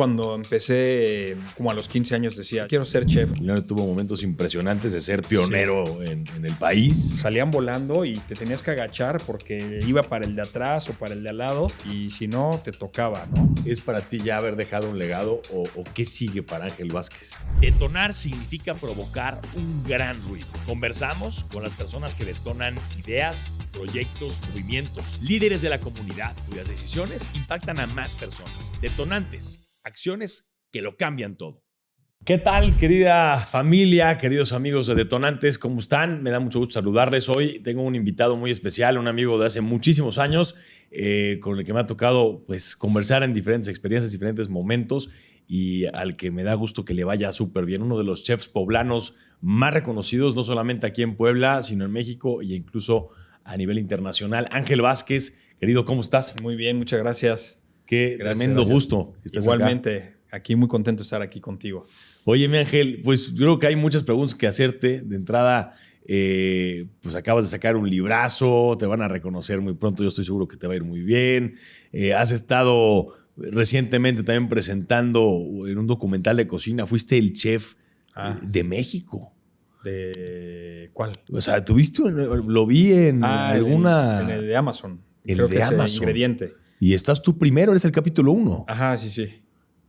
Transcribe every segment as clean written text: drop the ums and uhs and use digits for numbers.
cuando empecé, como a los 15 años, decía, quiero ser chef. Leonardo tuvo momentos impresionantes de ser pionero en el país. Salían volando y te tenías que agachar porque iba para el de atrás o para el de al lado y si no, te tocaba, ¿no? ¿Es para ti ya haber dejado un legado o qué sigue para Ángel Vázquez? Detonar significa provocar un gran ruido. Conversamos con las personas que detonan ideas, proyectos, movimientos, líderes de la comunidad cuyas decisiones impactan a más personas. Detonantes, acciones que lo cambian todo. ¿Qué tal, querida familia, queridos amigos de Detonantes? ¿Cómo están? Me da mucho gusto saludarles. Hoy tengo un invitado muy especial, un amigo de hace muchísimos años, con el que me ha tocado pues, conversar en diferentes experiencias, diferentes momentos, y al que me da gusto que le vaya súper bien. Uno de los chefs poblanos más reconocidos, no solamente aquí en Puebla, sino en México e incluso a nivel internacional. Ángel Vázquez, querido, ¿cómo estás? Muy bien, muchas gracias. Qué tremendo gusto que estés Igualmente, acá. aquí muy contento de estar aquí contigo. Oye, mi Ángel, pues yo creo que hay muchas preguntas que hacerte. De entrada, pues acabas de sacar un librazo, te van a reconocer muy pronto, yo estoy seguro que te va a ir muy bien. Has estado recientemente también presentando en un documental de cocina, fuiste el chef de México. ¿De cuál? O sea, tuviste, lo vi en alguna... En el de Amazon. El Creo de que Amazon. Es Ingrediente. Y estás tú primero, eres el capítulo 1. Ajá, sí.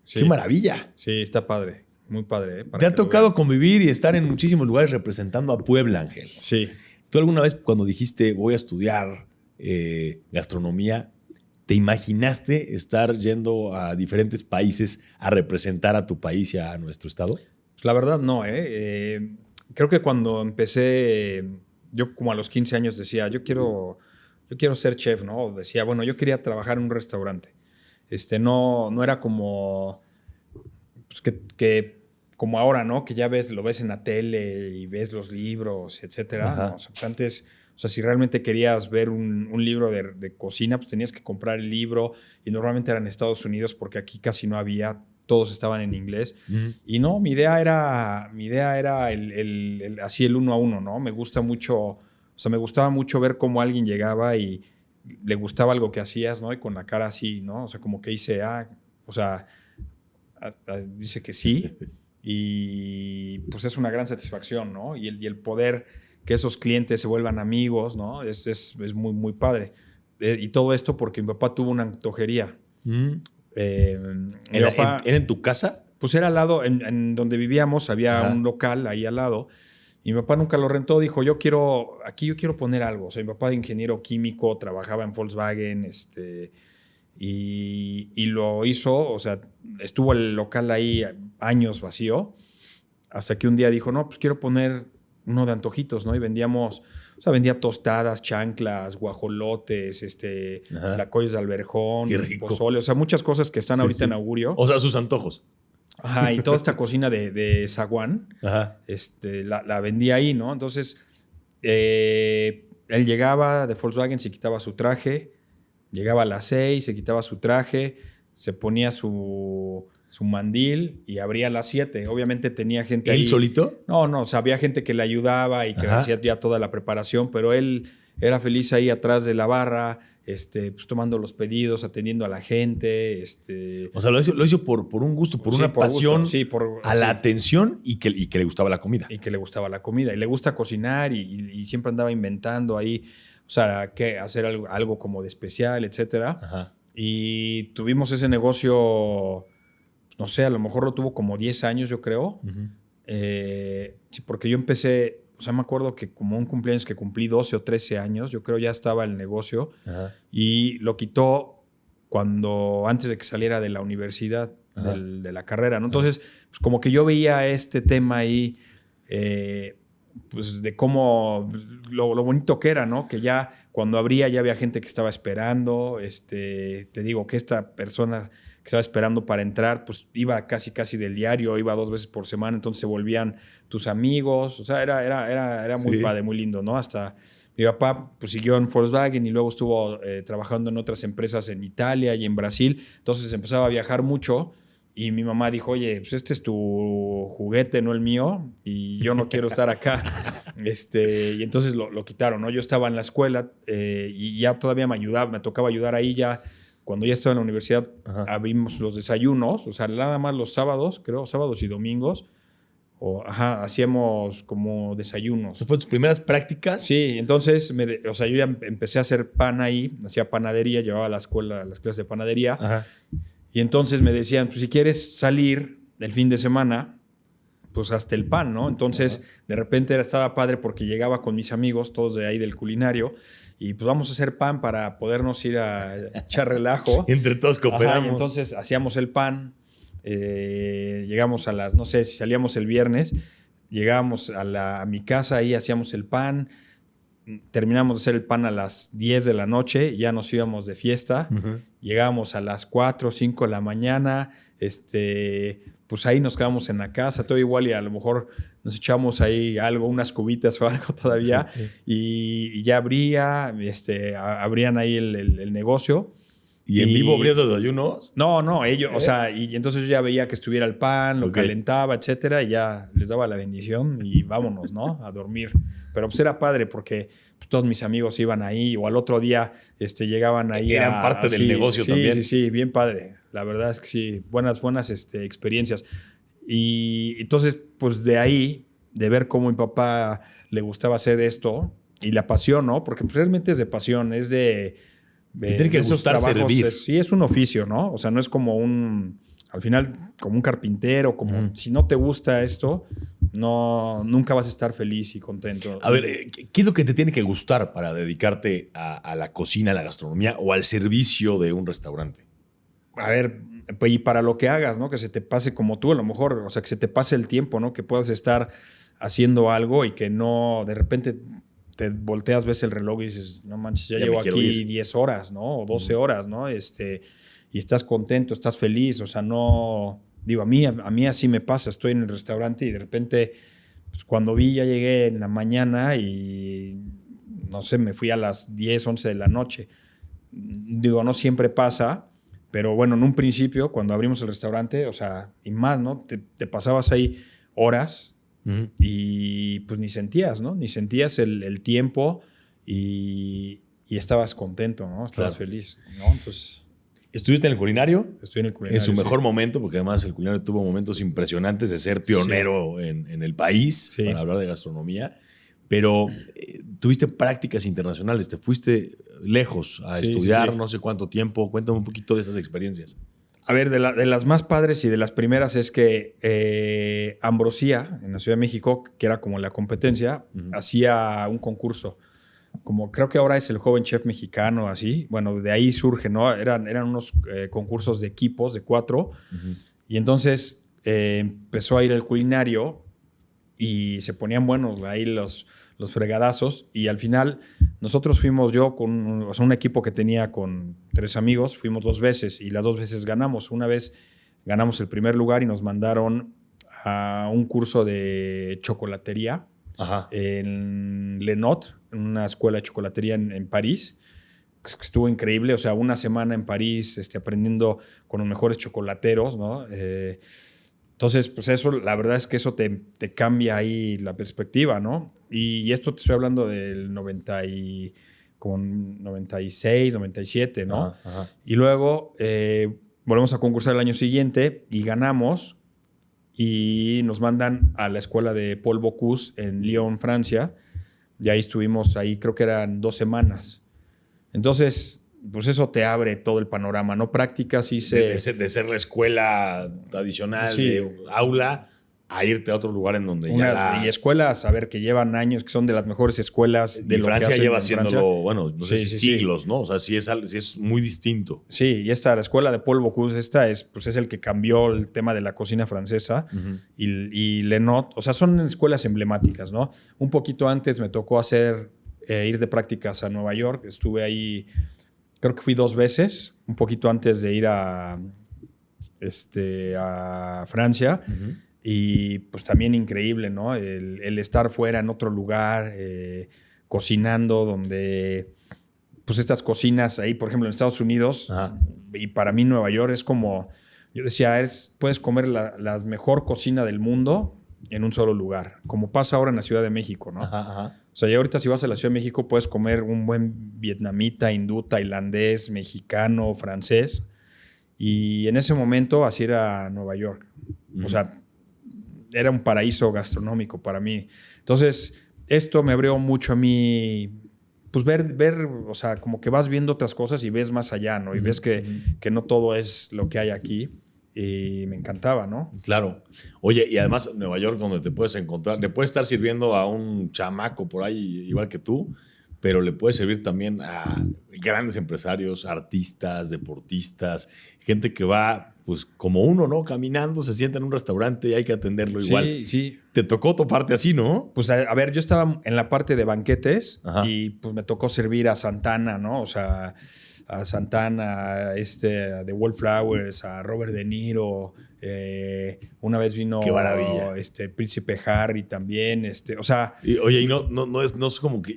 ¡Qué maravilla! Sí, está padre. Muy padre. Te ha tocado convivir y estar en muchísimos lugares representando a Puebla, Ángel. Sí. ¿Tú alguna vez cuando dijiste voy a estudiar gastronomía, te imaginaste estar yendo a diferentes países a representar a tu país y a nuestro estado? Pues la verdad no, creo que cuando empecé, yo como a los 15 años decía, yo quiero ser chef, ¿no? Decía, bueno, yo quería trabajar en un restaurante. No era como, pues que como ahora, ¿no? Que ya lo ves en la tele y ves los libros, etcétera. ¿No? O sea, pues antes, o sea, si realmente querías ver un libro de cocina, pues tenías que comprar el libro y normalmente era en Estados Unidos porque aquí casi no había, todos estaban en inglés. Y no, mi idea era así el 1 a 1, ¿no? Me gustaba mucho ver cómo alguien llegaba y le gustaba algo que hacías, ¿no? Y con la cara así, ¿no? O sea, como que dice, dice que sí. Y pues es una gran satisfacción, ¿no? Y el poder que esos clientes se vuelvan amigos, ¿no? Es muy, muy padre. Y todo esto porque mi papá tuvo una antojería. ¿Era en tu casa? Pues era al lado, en donde vivíamos, había un local ahí al lado. Y mi papá nunca lo rentó, dijo, aquí yo quiero poner algo. O sea, mi papá de ingeniero químico, trabajaba en Volkswagen, y lo hizo, o sea, estuvo el local ahí años vacío, hasta que un día dijo, no, pues quiero poner uno de antojitos, ¿no? Y vendía tostadas, chanclas, guajolotes, tlacoyos de alberjón, pozole, o sea, muchas cosas que están ahorita en augurio. O sea, sus antojos. Ajá, y toda esta cocina de zaguán, la vendía ahí, ¿no? Entonces, él llegaba de Volkswagen, se quitaba su traje, llegaba a las 6, se quitaba su traje, se ponía su mandil y abría a las 7. Obviamente tenía gente ahí. ¿Él solito? No, o sea, había gente que le ayudaba y que hacía ya toda la preparación, pero él era feliz ahí atrás de la barra, pues tomando los pedidos, atendiendo a la gente. O sea, lo hizo por un gusto, por una pasión a la atención y que le gustaba la comida. Y que le gustaba la comida. Y le gusta cocinar y siempre andaba inventando ahí, o sea, hacer algo como de especial, etcétera. Ajá. Y tuvimos ese negocio, no sé, a lo mejor lo tuvo como 10 años, yo creo. Sí, porque yo empecé... O sea, me acuerdo que como un cumpleaños que cumplí 12 o 13 años, yo creo ya estaba el negocio. Ajá. Y lo quitó antes de que saliera de la universidad, de la carrera, ¿no? Entonces, pues como que yo veía este tema ahí, pues de cómo, lo bonito que era, ¿no? Que ya cuando abría ya había gente que estaba esperando, te digo que esta persona que estaba esperando para entrar, pues iba casi del diario, iba 2 veces por semana, entonces se volvían tus amigos, o sea, era muy padre, muy lindo, ¿no? Hasta mi papá pues siguió en Volkswagen y luego estuvo trabajando en otras empresas en Italia y en Brasil, entonces empezaba a viajar mucho y mi mamá dijo, oye, pues este es tu juguete, no el mío, y yo no quiero estar acá. Y entonces lo quitaron, ¿no? Yo estaba en la escuela y ya todavía me tocaba ayudar ahí ya. cuando ya estaba en la universidad, Ajá. abrimos los desayunos, o sea, nada más los sábados, creo, sábados y domingos, hacíamos como desayunos. ¿Eso fue tus primeras prácticas? Sí, entonces, o sea, yo ya empecé a hacer pan ahí, hacía panadería, llevaba a la escuela las clases de panadería. Ajá. Y entonces me decían, pues si quieres salir el fin de semana, pues hasta el pan, ¿no? Entonces, de repente estaba padre porque llegaba con mis amigos, todos de ahí del culinario, y pues vamos a hacer pan para podernos ir a echar relajo. Entre todos cooperamos. Y entonces hacíamos el pan, llegamos a las, no sé, si salíamos el viernes, llegábamos a mi casa, ahí hacíamos el pan, terminamos de hacer el pan a las 10 de la noche, ya nos íbamos de fiesta, llegábamos a las 4 o 5 de la mañana, pues ahí nos quedamos en la casa, todo igual, y a lo mejor nos echamos ahí algo, unas cubitas o algo todavía, y ya abrían ahí el negocio. ¿Y en vivo abrías los desayunos? No, ellos, o sea, y entonces yo ya veía que estuviera el pan, lo calentaba, etcétera, y ya les daba la bendición y vámonos, ¿no? A dormir. Pero pues era padre porque pues, todos mis amigos iban ahí, o al otro día llegaban ahí. Eran parte del negocio también. Sí, bien padre. La verdad es que sí, buenas experiencias. Y entonces, pues de ahí, de ver cómo mi papá le gustaba hacer esto, y la pasión, ¿no? Porque pues, realmente es de pasión, es de tiene que esos gustar servir. Sí, es un oficio, ¿no? O sea, no es como al final, como un carpintero, como si no te gusta esto, nunca vas a estar feliz y contento. A ver, ¿qué es lo que te tiene que gustar para dedicarte a la cocina, a la gastronomía o al servicio de un restaurante? A ver, pues, y para lo que hagas, ¿no? Que se te pase como tú, a lo mejor, o sea, que se te pase el tiempo, ¿no? Que puedas estar haciendo algo y que no, de repente te volteas, ves el reloj y dices, no manches, ya llevo aquí 10 horas, ¿no? O 12 horas, ¿no? Y estás contento, estás feliz, o sea, no... Digo, a mí así me pasa, estoy en el restaurante y de repente, pues cuando ya llegué en la mañana y, no sé, me fui a las 10, 11 de la noche. Digo, no siempre pasa, pero bueno, en un principio, cuando abrimos el restaurante, o sea, y más, ¿no? Te pasabas ahí horas y pues ni sentías, ¿no? Ni sentías el tiempo y estabas contento, ¿no? Estabas feliz, ¿no? Entonces... ¿Estuviste en el culinario? Estoy en el culinario. En su mejor momento, porque además el culinario tuvo momentos impresionantes de ser pionero en el país para hablar de gastronomía. Pero tuviste prácticas internacionales, te fuiste lejos a estudiar no sé cuánto tiempo. Cuéntame un poquito de esas experiencias. A ver, de las más padres y de las primeras es que Ambrosía, en la Ciudad de México, que era como la competencia, hacía un concurso. Como creo que ahora es el joven chef mexicano, así. Bueno, de ahí surge, ¿no? Eran unos concursos de equipos de 4. Y entonces empezó a ir el culinario y se ponían buenos ahí los fregadazos. Y al final nosotros fuimos, yo con un equipo que tenía con 3 amigos, fuimos 2 veces y las 2 veces ganamos. Una vez ganamos el primer lugar y nos mandaron a un curso de chocolatería en Lenot, en una escuela de chocolatería en París. Estuvo increíble, o sea, una semana en París aprendiendo con los mejores chocolateros, ¿no? Entonces, pues eso, la verdad es que eso te cambia ahí la perspectiva, ¿no? Y esto te estoy hablando del 96, 97, ¿no? Y luego volvemos a concursar el año siguiente y ganamos y nos mandan a la escuela de Paul Bocuse en Lyon, Francia. Y ahí estuvimos, creo que eran 2 semanas. Entonces, pues eso te abre todo el panorama, ¿no? Prácticas hice... De ser la escuela tradicional de aula a irte a otro lugar en donde Y escuelas, a ver, que llevan años, que son de las mejores escuelas de lo Francia que hacen lleva en haciéndolo, Francia. bueno, no sé si siglos, ¿no? O sea, sí es muy distinto. Sí, y la escuela de Paul Bocuse, es el que cambió el tema de la cocina francesa. Y Lenot, o sea, son escuelas emblemáticas, ¿no? Un poquito antes me tocó ir de prácticas a Nueva York. Estuve ahí, creo que fui 2 veces, un poquito antes de ir a Francia. Y pues también increíble, ¿no? El estar fuera en otro lugar, cocinando, donde pues estas cocinas ahí, por ejemplo, en Estados Unidos, y para mí Nueva York es como, yo decía, puedes comer la mejor cocina del mundo, en un solo lugar, como pasa ahora en la Ciudad de México, ¿no? Ajá. O sea, ya ahorita si vas a la Ciudad de México puedes comer un buen vietnamita, hindú, tailandés, mexicano, francés. Y en ese momento así era Nueva York. O sea, era un paraíso gastronómico para mí. Entonces, esto me abrió mucho a mí, pues ver, o sea, como que vas viendo otras cosas y ves más allá, ¿no? Y ves que no todo es lo que hay aquí. Y me encantaba, ¿no? Claro. Oye, y además Nueva York, donde te puedes encontrar, le puedes estar sirviendo a un chamaco por ahí igual que tú, pero le puede servir también a grandes empresarios, artistas, deportistas, gente que va, pues como uno, ¿no? Caminando, se sienta en un restaurante y hay que atenderlo igual. Sí, sí. Te tocó toparte así, ¿no? Pues a ver, yo estaba en la parte de banquetes. Ajá. Y pues me tocó servir a Santana, ¿no? O sea, a Santana, a The Wallflowers, a Robert De Niro. Una vez vino Qué maravilla. Príncipe Harry también. O sea, Y, oye, y no es como que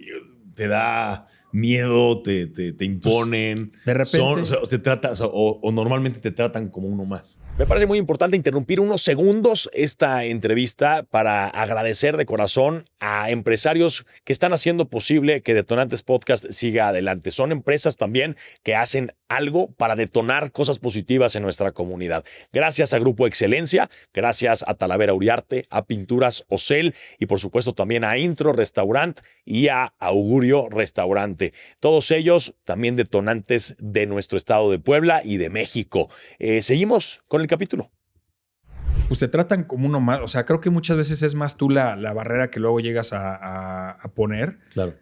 te da miedo, te imponen. De repente. O normalmente te tratan como uno más. Me parece muy importante interrumpir unos segundos esta entrevista para agradecer de corazón a empresarios que están haciendo posible que Detonantes Podcast siga adelante. Son empresas también que hacen algo para detonar cosas positivas en nuestra comunidad. Gracias a Grupo Excelencia, gracias a Talavera Uriarte, a Pinturas Ocel y por supuesto también a Intro Restaurant y a Augurio Restaurante. Todos ellos también detonantes de nuestro estado de Puebla y de México. Seguimos con el capítulo. Pues te tratan como uno más. O sea, creo que muchas veces es más tú la barrera que luego llegas a poner. Claro.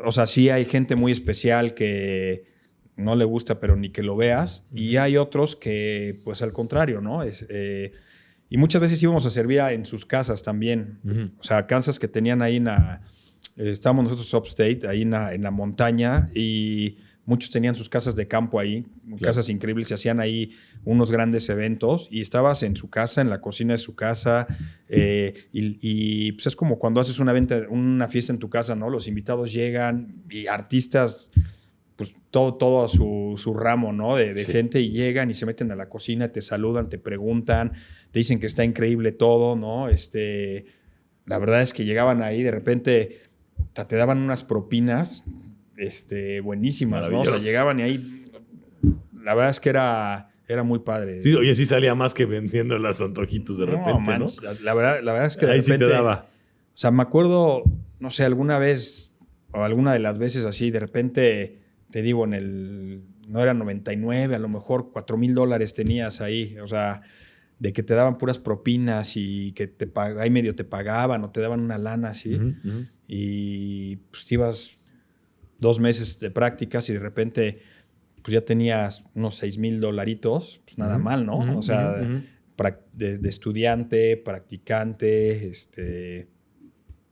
O sea, sí hay gente muy especial que no le gusta, pero ni que lo veas. Y hay otros que, pues al contrario, ¿no? Y muchas veces íbamos a servir en sus casas también. O sea, casas que tenían ahí estábamos nosotros upstate, ahí en la montaña, y muchos tenían sus casas de campo ahí, casas increíbles, se hacían ahí unos grandes eventos y estabas en su casa, en la cocina de su casa, y pues es como cuando haces una fiesta en tu casa, ¿no? Los invitados llegan y artistas, pues todo su ramo, ¿no? De gente, y llegan y se meten a la cocina, te saludan, te preguntan, te dicen que está increíble todo, ¿no? La verdad es que llegaban ahí, de repente te daban unas propinas buenísimas, ¿no? O sea, llegaban y ahí, la verdad es que era muy padre. Sí, oye, sí salía más que vendiendo las antojitos de repente, ¿no? La verdad es que de ahí repente, sí te daba. O sea, me acuerdo, no sé, alguna vez o alguna de las veces así, de repente, te digo, no era 99, a lo mejor $4,000 tenías ahí, o sea, de que te daban puras propinas y que ahí medio te pagaban o te daban una lana así. Y pues te ibas 2 meses de prácticas y de repente pues ya tenías unos $6,000, pues nada mal, ¿no? O sea, de estudiante, practicante,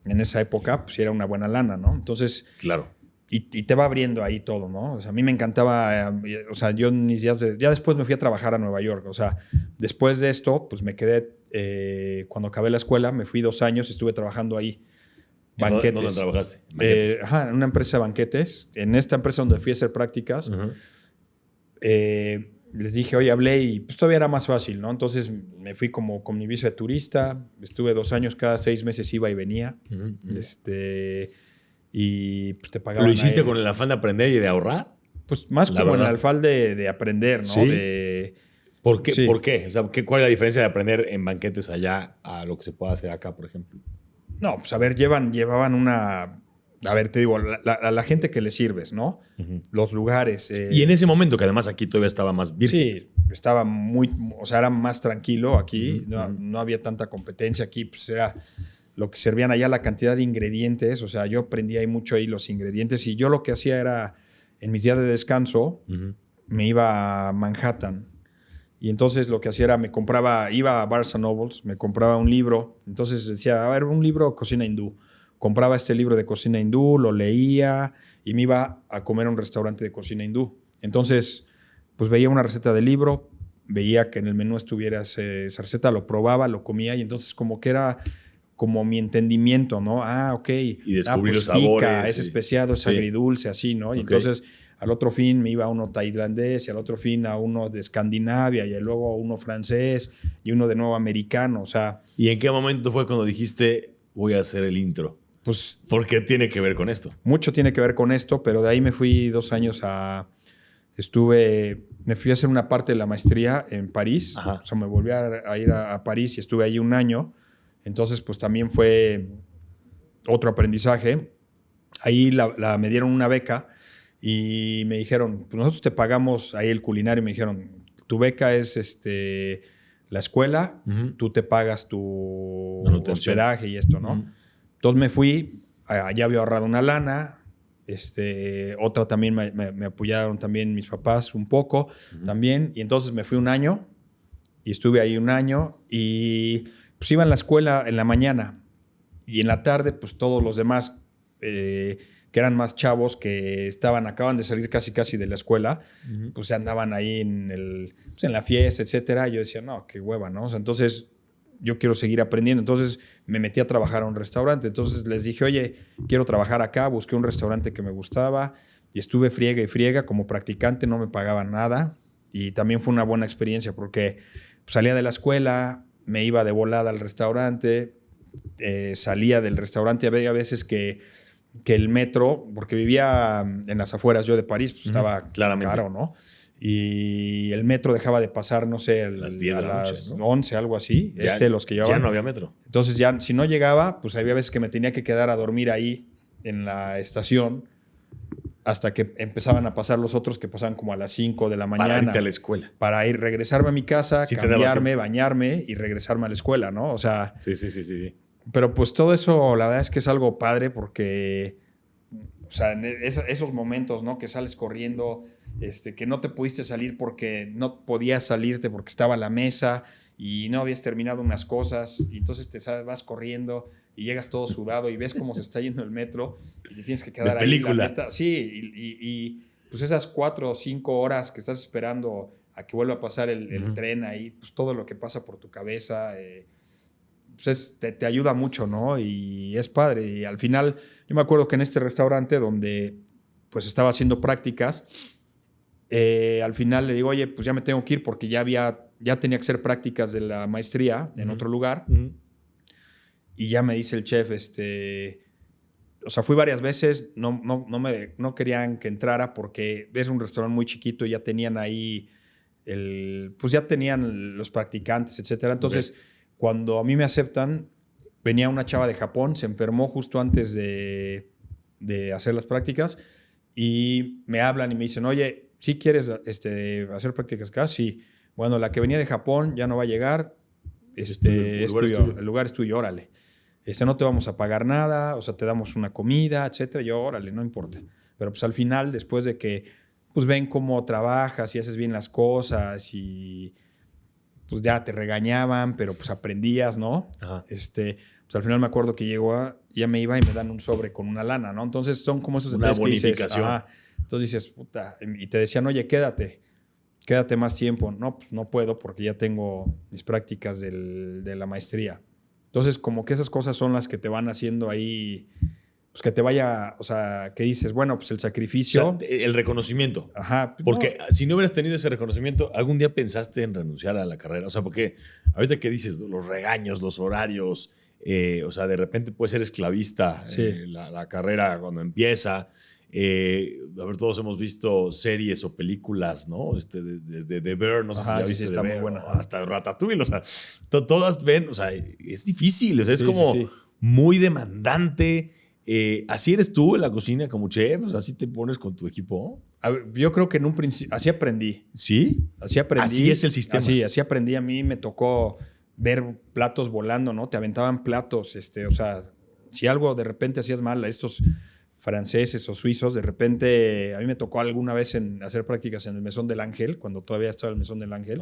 en esa época pues era una buena lana, ¿no? Entonces, claro. Y te va abriendo ahí todo, ¿no? O sea, a mí me encantaba, o sea, yo ya después me fui a trabajar a Nueva York, o sea, después de esto, pues me quedé, cuando acabé la escuela, me fui 2 años y estuve trabajando ahí. Banquetes. ¿Dónde trabajaste? Banquetes. En una empresa de banquetes. En esta empresa donde fui a hacer prácticas, les dije, oye, hablé y pues todavía era más fácil, ¿no? Entonces me fui como con mi visa de turista, estuve 2 años, cada 6 meses iba y venía. Y pues te pagaban. ¿Lo hiciste con el afán de aprender y de ahorrar? Pues más como en el afán de aprender, ¿no? ¿Sí? ¿Por qué? Sí. ¿Por qué? O sea, ¿cuál es la diferencia de aprender en banquetes allá a lo que se puede hacer acá, por ejemplo? No, pues a ver, llevaban una... A ver, te digo, la gente que le sirves, ¿no? Los lugares. Y en ese momento, que además aquí todavía estaba más virgen. Sí, estaba o sea, era más tranquilo aquí. No había tanta competencia aquí, pues era lo que servían allá, la cantidad de ingredientes. O sea, yo aprendí ahí mucho ahí los ingredientes y yo lo que hacía era, en mis días de descanso, me iba a Manhattan. Y entonces lo que hacía era, iba a Barnes & Nobles, me compraba un libro. Entonces decía, a ver, un libro de cocina hindú. Compraba este libro de cocina hindú, lo leía y me iba a comer a un restaurante de cocina hindú. Entonces, pues veía una receta del libro, veía que en el menú estuviera esa receta, lo probaba, lo comía y entonces como que era como mi entendimiento, ¿no? Ah, ok. Y descubrir pues los sabores. pica, es especiado, es agridulce, así, ¿no? Y entonces al otro fin me iba a uno tailandés y al otro fin a uno de Escandinavia y luego uno francés y uno de nuevo americano. O sea, ¿Y en qué momento fue cuando dijiste, voy a hacer el intro? pues Porque tiene que ver con esto. mucho tiene que ver con esto, pero de ahí me fui 2 años me fui a hacer una parte de la maestría en París. Ajá. O sea, me volví a ir a París y estuve ahí 1 año. Entonces, pues también fue otro aprendizaje. Ahí me dieron una beca y me dijeron, pues nosotros te pagamos ahí el culinario. Me dijeron, tu beca es la escuela, tú te pagas tu hospedaje y esto, ¿no? Entonces me fui, allá había ahorrado una lana. Otra también me apoyaron también mis papás un poco también. Y entonces me fui 1 año y estuve ahí 1 año y pues iba a la escuela en la mañana y en la tarde pues todos los demás que eran más chavos que acaban de salir casi de la escuela, pues andaban ahí en la fiesta, etcétera. Y yo decía, no, qué hueva, ¿no? O sea, entonces yo quiero seguir aprendiendo. Entonces me metí a trabajar a un restaurante. Entonces les dije, oye, quiero trabajar acá. Busqué un restaurante que me gustaba y estuve friega y friega como practicante. No me pagaban nada y también fue una buena experiencia porque salía de la escuela, me iba de volada al restaurante, salía del restaurante. Había veces que el metro, porque vivía en las afueras yo de París, pues estaba caro, ¿no? Y el metro dejaba de pasar, no sé, las 10 de la noche, ¿no? 11, algo así. Los que llevaban. Ya no había metro. Entonces ya, si no llegaba, pues había veces que me tenía que quedar a dormir ahí en la estación hasta que empezaban a pasar los otros que pasaban como a las 5 de la mañana. Para irte a la escuela. Para regresarme a mi casa, Sí, cambiarme, bañarme y regresarme a la escuela, ¿no? O sea... Sí. Pero pues todo eso, la verdad es que es algo padre porque, o sea, en esos momentos, ¿no? Que sales corriendo, que no te pudiste salir porque no podías salirte porque estaba la mesa y no habías terminado unas cosas y entonces vas corriendo y llegas todo sudado y ves cómo se está yendo el metro y te tienes que quedar de ahí. película. La neta, sí, y pues esas 4 o 5 horas que estás esperando a que vuelva a pasar el tren ahí, pues todo lo que pasa por tu cabeza... pues te ayuda mucho, ¿no? Y es padre. Y al final, yo me acuerdo que en este restaurante donde pues estaba haciendo prácticas, al final le digo, oye, pues ya me tengo que ir porque ya tenía que hacer prácticas de la maestría en otro lugar. Y ya me dice el chef, o sea, fui varias veces, no querían que entrara porque es un restaurante muy chiquito y ya tenían ahí pues ya tenían los practicantes, etcétera. Entonces... Cuando a mí me aceptan, venía una chava de Japón, se enfermó justo antes de hacer las prácticas y me hablan y me dicen, oye, ¿sí quieres hacer prácticas acá? Sí. Bueno, la que venía de Japón ya no va a llegar, es tuyo. El lugar es tuyo, órale. No te vamos a pagar nada, o sea, te damos una comida, etcétera. Yo, órale, no importa. Pero pues al final, después de que pues ven cómo trabajas y haces bien las cosas y... pues ya te regañaban, pero pues aprendías, ¿no? Ajá. Pues al final me acuerdo que ya me iba y me dan un sobre con una lana, ¿no? Entonces son como esos detalles que dices, entonces dices, puta, y te decían, oye, quédate más tiempo. No, pues no puedo porque ya tengo mis prácticas de la maestría. Entonces como que esas cosas son las que te van haciendo ahí, pues que te vaya, o sea, que dices, bueno, pues el sacrificio. O sea, el reconocimiento. Ajá. Porque si no hubieras tenido ese reconocimiento, ¿algún día pensaste en renunciar a la carrera? O sea, porque ahorita que dices los regaños, los horarios, o sea, de repente puede ser esclavista la carrera cuando empieza. A ver, todos hemos visto series o películas, ¿no? Desde The Bear, no sé si ya viste está The Bear, muy buena. hasta Ratatouille, o sea, todas ven, o sea, es difícil, o sea, es como sí. muy demandante. ¿Así eres tú en la cocina como chef? O sea, ¿así te pones con tu equipo? A ver, yo creo que en un principio, así aprendí. ¿Sí? Así aprendí. Así es el sistema. Así aprendí. A mí me tocó ver platos volando, ¿no? Te aventaban platos, o sea, si algo de repente hacías mal a estos franceses o suizos, de repente a mí me tocó alguna vez hacer prácticas en el Mesón del Ángel, cuando todavía estaba el Mesón del Ángel,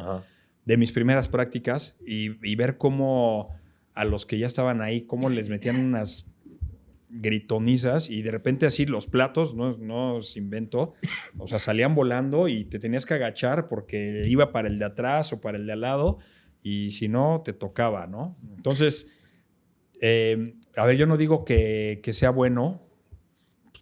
de mis primeras prácticas y ver cómo a los que ya estaban ahí, cómo les metían unas gritonizas y de repente así los platos, no se inventó, o sea, salían volando y te tenías que agachar porque iba para el de atrás o para el de al lado y si no, te tocaba, ¿no? Entonces, a ver, yo no digo que sea bueno,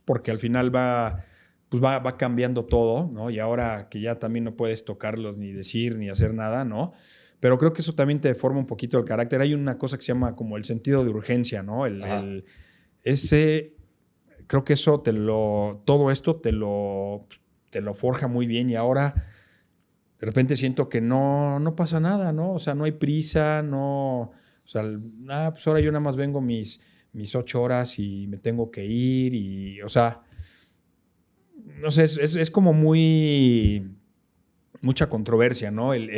porque al final va pues va cambiando todo, ¿no? Y ahora que ya también no puedes tocarlos, ni decir, ni hacer nada, ¿no? Pero creo que eso también te forma un poquito el carácter. Hay una cosa que se llama como el sentido de urgencia, ¿no? Creo que eso todo esto te lo forja muy bien y ahora de repente siento que no pasa nada, ¿no? O sea, no hay prisa, no... O sea, pues ahora yo nada más vengo mis 8 horas y me tengo que ir y, o sea, no sé, es como mucha controversia, ¿no? El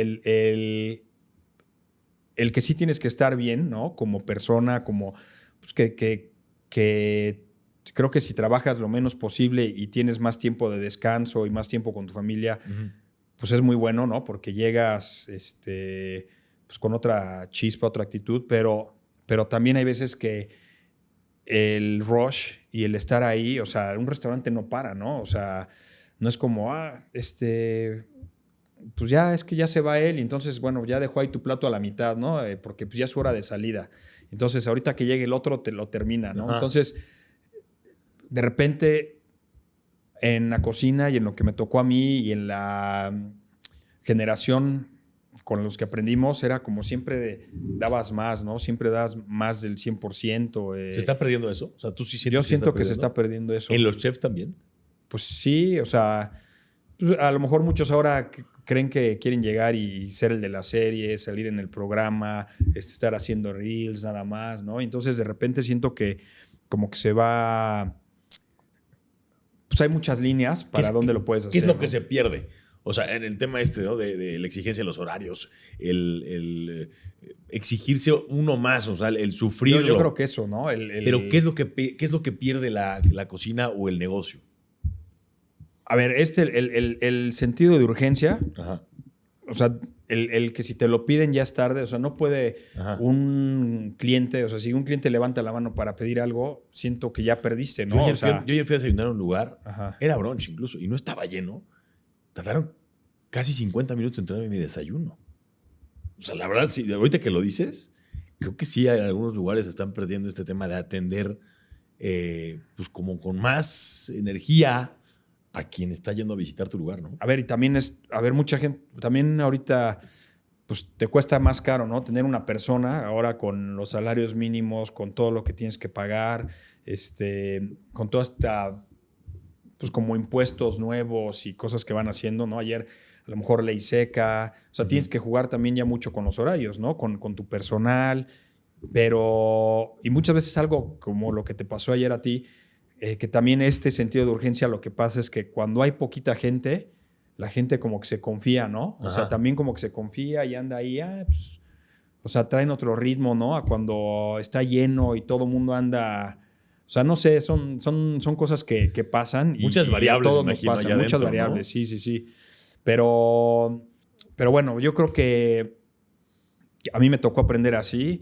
que sí tienes que estar bien, ¿no? Como persona, como, pues que creo que si trabajas lo menos posible y tienes más tiempo de descanso y más tiempo con tu familia, pues es muy bueno, ¿no? Porque llegas pues con otra chispa, otra actitud, pero también hay veces que el rush y el estar ahí, o sea, un restaurante no para, ¿no? O sea, no es como, pues ya es que ya se va él y entonces, bueno, ya dejó ahí tu plato a la mitad, ¿no? Porque pues ya es su hora de salida. Entonces, ahorita que llegue el otro, te lo termina, ¿no? Ajá. Entonces, de repente, en la cocina y en lo que me tocó a mí y en la generación con los que aprendimos, era como siempre dabas más, ¿no? Siempre das más del 100%. ¿Se está perdiendo eso? O sea, ¿tú sí sientes Yo siento que se está perdiendo eso. ¿En los chefs también? Pues sí, o sea, pues a lo mejor muchos ahora creen que quieren llegar y ser el de la serie, salir en el programa, estar haciendo reels nada más, ¿no? Entonces de repente siento que como que se va... Pues hay muchas líneas para dónde lo puedes hacer. ¿Qué es lo ¿no? que se pierde? O sea, en el tema ¿no? de la exigencia de los horarios, el exigirse uno más, o sea, el sufrirlo. Yo creo que eso, ¿no? Pero ¿qué es lo que pierde la cocina o el negocio? A ver, el sentido de urgencia, Ajá. o sea, el que si te lo piden ya es tarde, o sea, no puede un cliente, o sea, si un cliente levanta la mano para pedir algo, siento que ya perdiste, ¿no? Yo ayer fui a desayunar a un lugar, Ajá. era brunch incluso, y no estaba lleno. Tardaron casi 50 minutos en traerme mi desayuno. O sea, la verdad, sí, ahorita que lo dices, creo que sí, en algunos lugares están perdiendo este tema de atender pues como con más energía a quien está yendo a visitar tu lugar, ¿no? A ver, y también mucha gente, también ahorita, pues te cuesta más caro, ¿no? Tener una persona ahora con los salarios mínimos, con todo lo que tienes que pagar, con toda esta, pues como impuestos nuevos y cosas que van haciendo, ¿no? Ayer a lo mejor ley seca, o sea, tienes que jugar también ya mucho con los horarios, ¿no? Con tu personal, y muchas veces algo como lo que te pasó ayer a ti, que también este sentido de urgencia, lo que pasa es que cuando hay poquita gente, la gente como que se confía, ¿no? O sea, también como que se confía y anda ahí, pues, o sea, traen otro ritmo, ¿no? A cuando está lleno y todo el mundo anda... O sea, no sé, son cosas que pasan. Muchas variables, todos me nos imagino, pasan, allá muchas adentro, variables, ¿no? sí. Pero bueno, yo creo que a mí me tocó aprender así.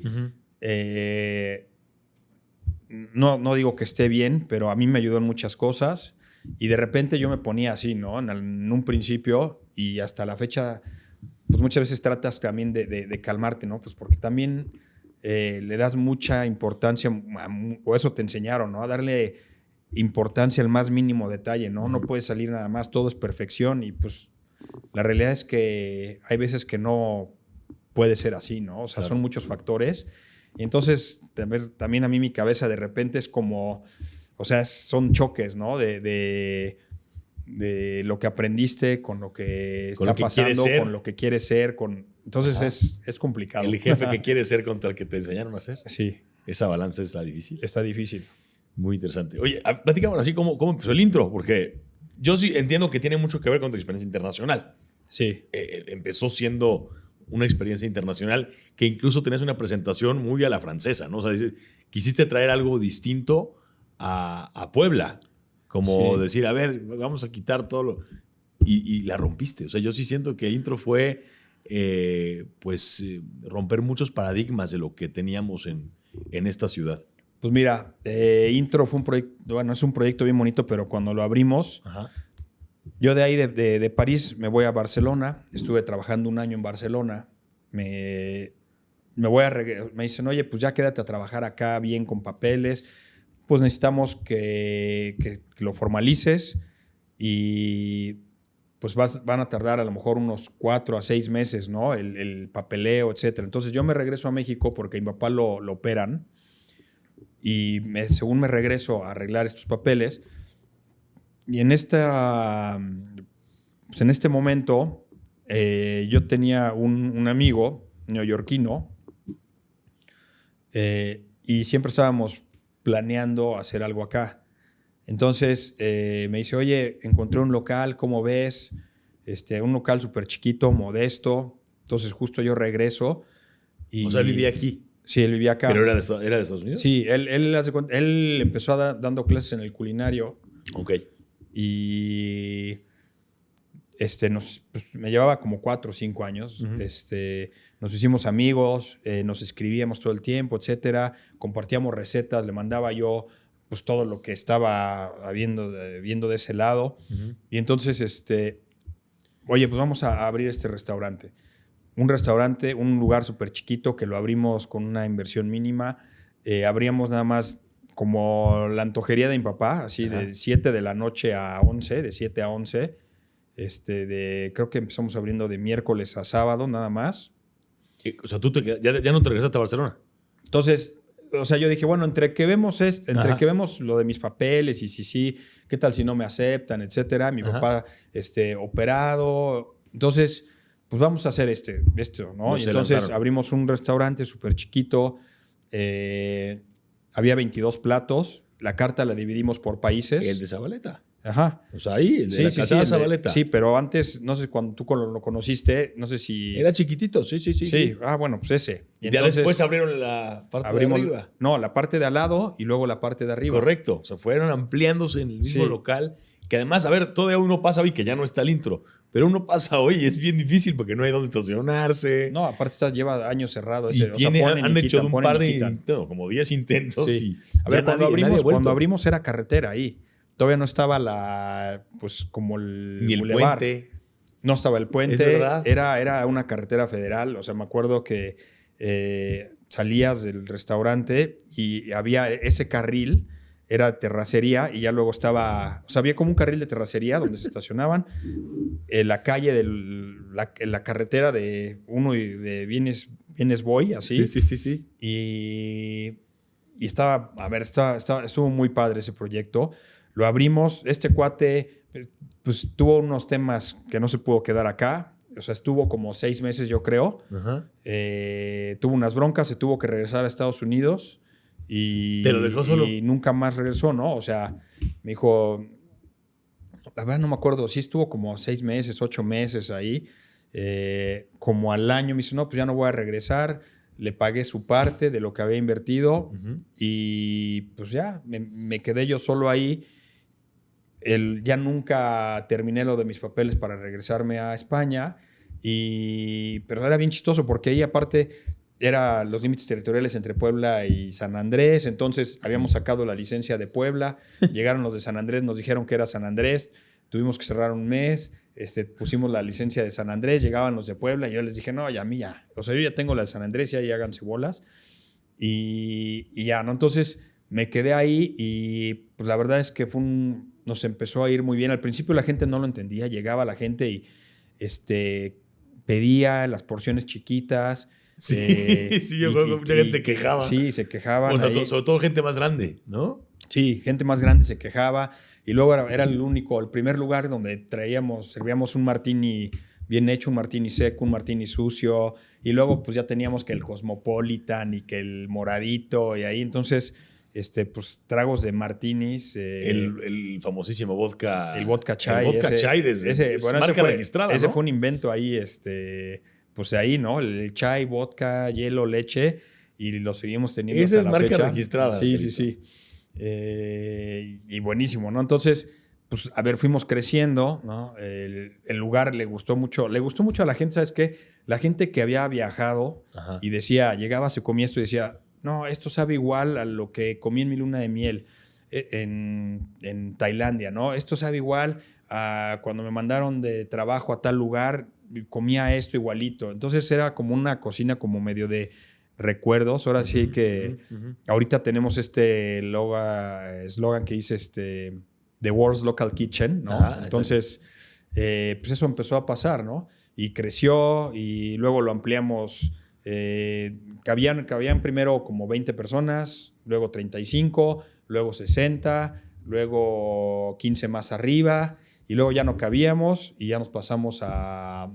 No digo que esté bien, pero a mí me ayudó en muchas cosas. Y de repente yo me ponía así, ¿no? En un principio y hasta la fecha, pues muchas veces tratas también de calmarte, ¿no? Pues porque también le das mucha importancia, o eso te enseñaron, ¿no? A darle importancia al más mínimo detalle, ¿no? No puede salir nada más, todo es perfección y pues la realidad es que hay veces que no puede ser así, ¿no? O sea, son muchos factores. Y entonces, también a mí mi cabeza de repente es como, o sea, son choques, ¿no? De lo que aprendiste con lo que está pasando, con lo que quieres ser, entonces es complicado. El jefe que quiere ser contra el que te enseñaron a ser. Sí. Esa balanza está difícil. Está difícil. Muy interesante. Oye, platícame así cómo empezó el intro, porque yo sí entiendo que tiene mucho que ver con tu experiencia internacional. Sí. Empezó siendo una experiencia internacional que incluso tenías una presentación muy a la francesa, ¿no? O sea, quisiste traer algo distinto a Puebla, como decir, a ver, vamos a quitar todo lo... Y la rompiste. O sea, yo sí siento que intro fue, romper muchos paradigmas de lo que teníamos en esta ciudad. Pues mira, Intro fue un proyecto, bueno, es un proyecto bien bonito, pero cuando lo abrimos, yo de ahí de París me voy a Barcelona, estuve trabajando un año en Barcelona, me dicen, oye, pues ya quédate a trabajar acá bien con papeles, pues necesitamos que lo formalices y pues van a tardar a lo mejor unos 4 a 6 meses, ¿no? El papeleo, etcétera. Entonces yo me regreso a México porque mi papá lo operan y según me regreso a arreglar estos papeles y en este momento yo tenía un amigo neoyorquino y siempre estábamos planeando hacer algo acá. Entonces me dice, oye, encontré un local, ¿cómo ves? Un local súper chiquito, modesto. Entonces justo yo regreso. O sea, él vivía aquí. Sí, él vivía acá. ¿Pero era de Estados Unidos? Sí, él empezó dando clases en el culinario. Ok. Y me llevaba como 4 o 5 años. Uh-huh. Nos hicimos amigos, nos escribíamos todo el tiempo, etcétera. Compartíamos recetas, le mandaba yo pues todo lo que estaba viendo de ese lado. Uh-huh. Y entonces, oye, pues vamos a abrir este restaurante. Un restaurante, un lugar súper chiquito que lo abrimos con una inversión mínima. Abríamos nada más como la antojería de mi papá, así Ajá. de 7 de la noche a 11, de 7 a 11. Creo que empezamos abriendo de miércoles a sábado, nada más. O sea, tú ya no te regresaste a Barcelona. Entonces, o sea, yo dije, bueno, entre que vemos lo de mis papeles y sí, ¿qué tal si no me aceptan, etcétera? Mi papá operado. Entonces, pues vamos a hacer esto, ¿no? Y entonces abrimos un restaurante súper chiquito. Había 22 platos. La carta la dividimos por países. El de Zabaleta. Ajá. O sea, ahí, el de la casa de Zabaleta. Sí, pero antes, no sé, cuando tú lo conociste, no sé si... Era chiquitito, sí. Sí, bueno, pues ese. Y entonces, después abrieron la parte de arriba. No, la parte de al lado y luego la parte de arriba. Correcto. O sea, fueron ampliándose en el mismo local. Que además, a ver, todavía uno pasa hoy, que ya no está el intro, pero uno pasa hoy y es bien difícil porque no hay dónde estacionarse. No, aparte lleva años cerrado. Han hecho un par de como 10 intentos. Sí. A ver, cuando abrimos era carretera ahí. Todavía no estaba como ni el bulevar. Puente. No estaba el puente. Es verdad. Era una carretera federal. O sea, me acuerdo que salías del restaurante y había ese carril, era terracería, y ya luego estaba... O sea, había como un carril de terracería donde se estacionaban. La calle, la carretera de uno y de Vienes Boy, así. Sí. Y estaba... A ver, estuvo muy padre ese proyecto. Lo abrimos. Este cuate pues tuvo unos temas que no se pudo quedar acá. O sea, estuvo como 6 meses, yo creo. Ajá. Tuvo unas broncas, se tuvo que regresar a Estados Unidos. Y, ¿te lo dejó solo? Y nunca más regresó, ¿no? O sea, me dijo... La verdad no me acuerdo. Sí estuvo como 6 meses, 8 meses ahí. Como al año me dice, no, pues ya no voy a regresar. Le pagué su parte de lo que había invertido. Uh-huh. Y pues ya, me quedé yo solo ahí. Ya nunca terminé lo de mis papeles para regresarme a España, pero era bien chistoso porque ahí aparte eran los límites territoriales entre Puebla y San Andrés, entonces habíamos sacado la licencia de Puebla, llegaron los de San Andrés, nos dijeron que era San Andrés, tuvimos que cerrar un mes, pusimos la licencia de San Andrés, llegaban los de Puebla y yo les dije, no, ya a mí ya, o sea, yo ya tengo la de San Andrés, ya háganse bolas y ya, ¿no? Entonces me quedé ahí y pues la verdad es que nos empezó a ir muy bien. Al principio la gente no lo entendía, llegaba la gente y pedía las porciones chiquitas. Sí, yo creo que mucha gente se quejaba. Sí, se quejaban. O sea, sobre todo gente más grande, ¿no? Sí, gente más grande se quejaba. Y luego era el primer lugar donde servíamos un martini bien hecho, un martini seco, un martini sucio. Y luego pues ya teníamos que el Cosmopolitan y que el moradito y ahí. Entonces... pues tragos de martinis. El famosísimo vodka. El vodka chai. El vodka chai marca registrada, Ese ¿no? fue un invento ahí, pues ahí, ¿no? El chai, vodka, hielo, leche, y lo seguimos teniendo Esa hasta la fecha. Esa es marca registrada. Sí. Y buenísimo, ¿no? Entonces, pues, a ver, fuimos creciendo, ¿no? El lugar le gustó mucho a la gente, ¿sabes qué? La gente que había viajado y decía, llegaba, se comía esto y decía... No, esto sabe igual a lo que comí en mi luna de miel en Tailandia, ¿no? Esto sabe igual a cuando me mandaron de trabajo a tal lugar, comía esto igualito. Entonces era como una cocina como medio de recuerdos. Ahora sí que ahorita tenemos eslogan que dice The World's Local Kitchen, ¿no? Ajá, Entonces, pues eso empezó a pasar, ¿no? Y creció y luego lo ampliamos. Cabían primero como 20 personas, luego 35, luego 60, luego 15 más arriba y luego ya no cabíamos y ya nos pasamos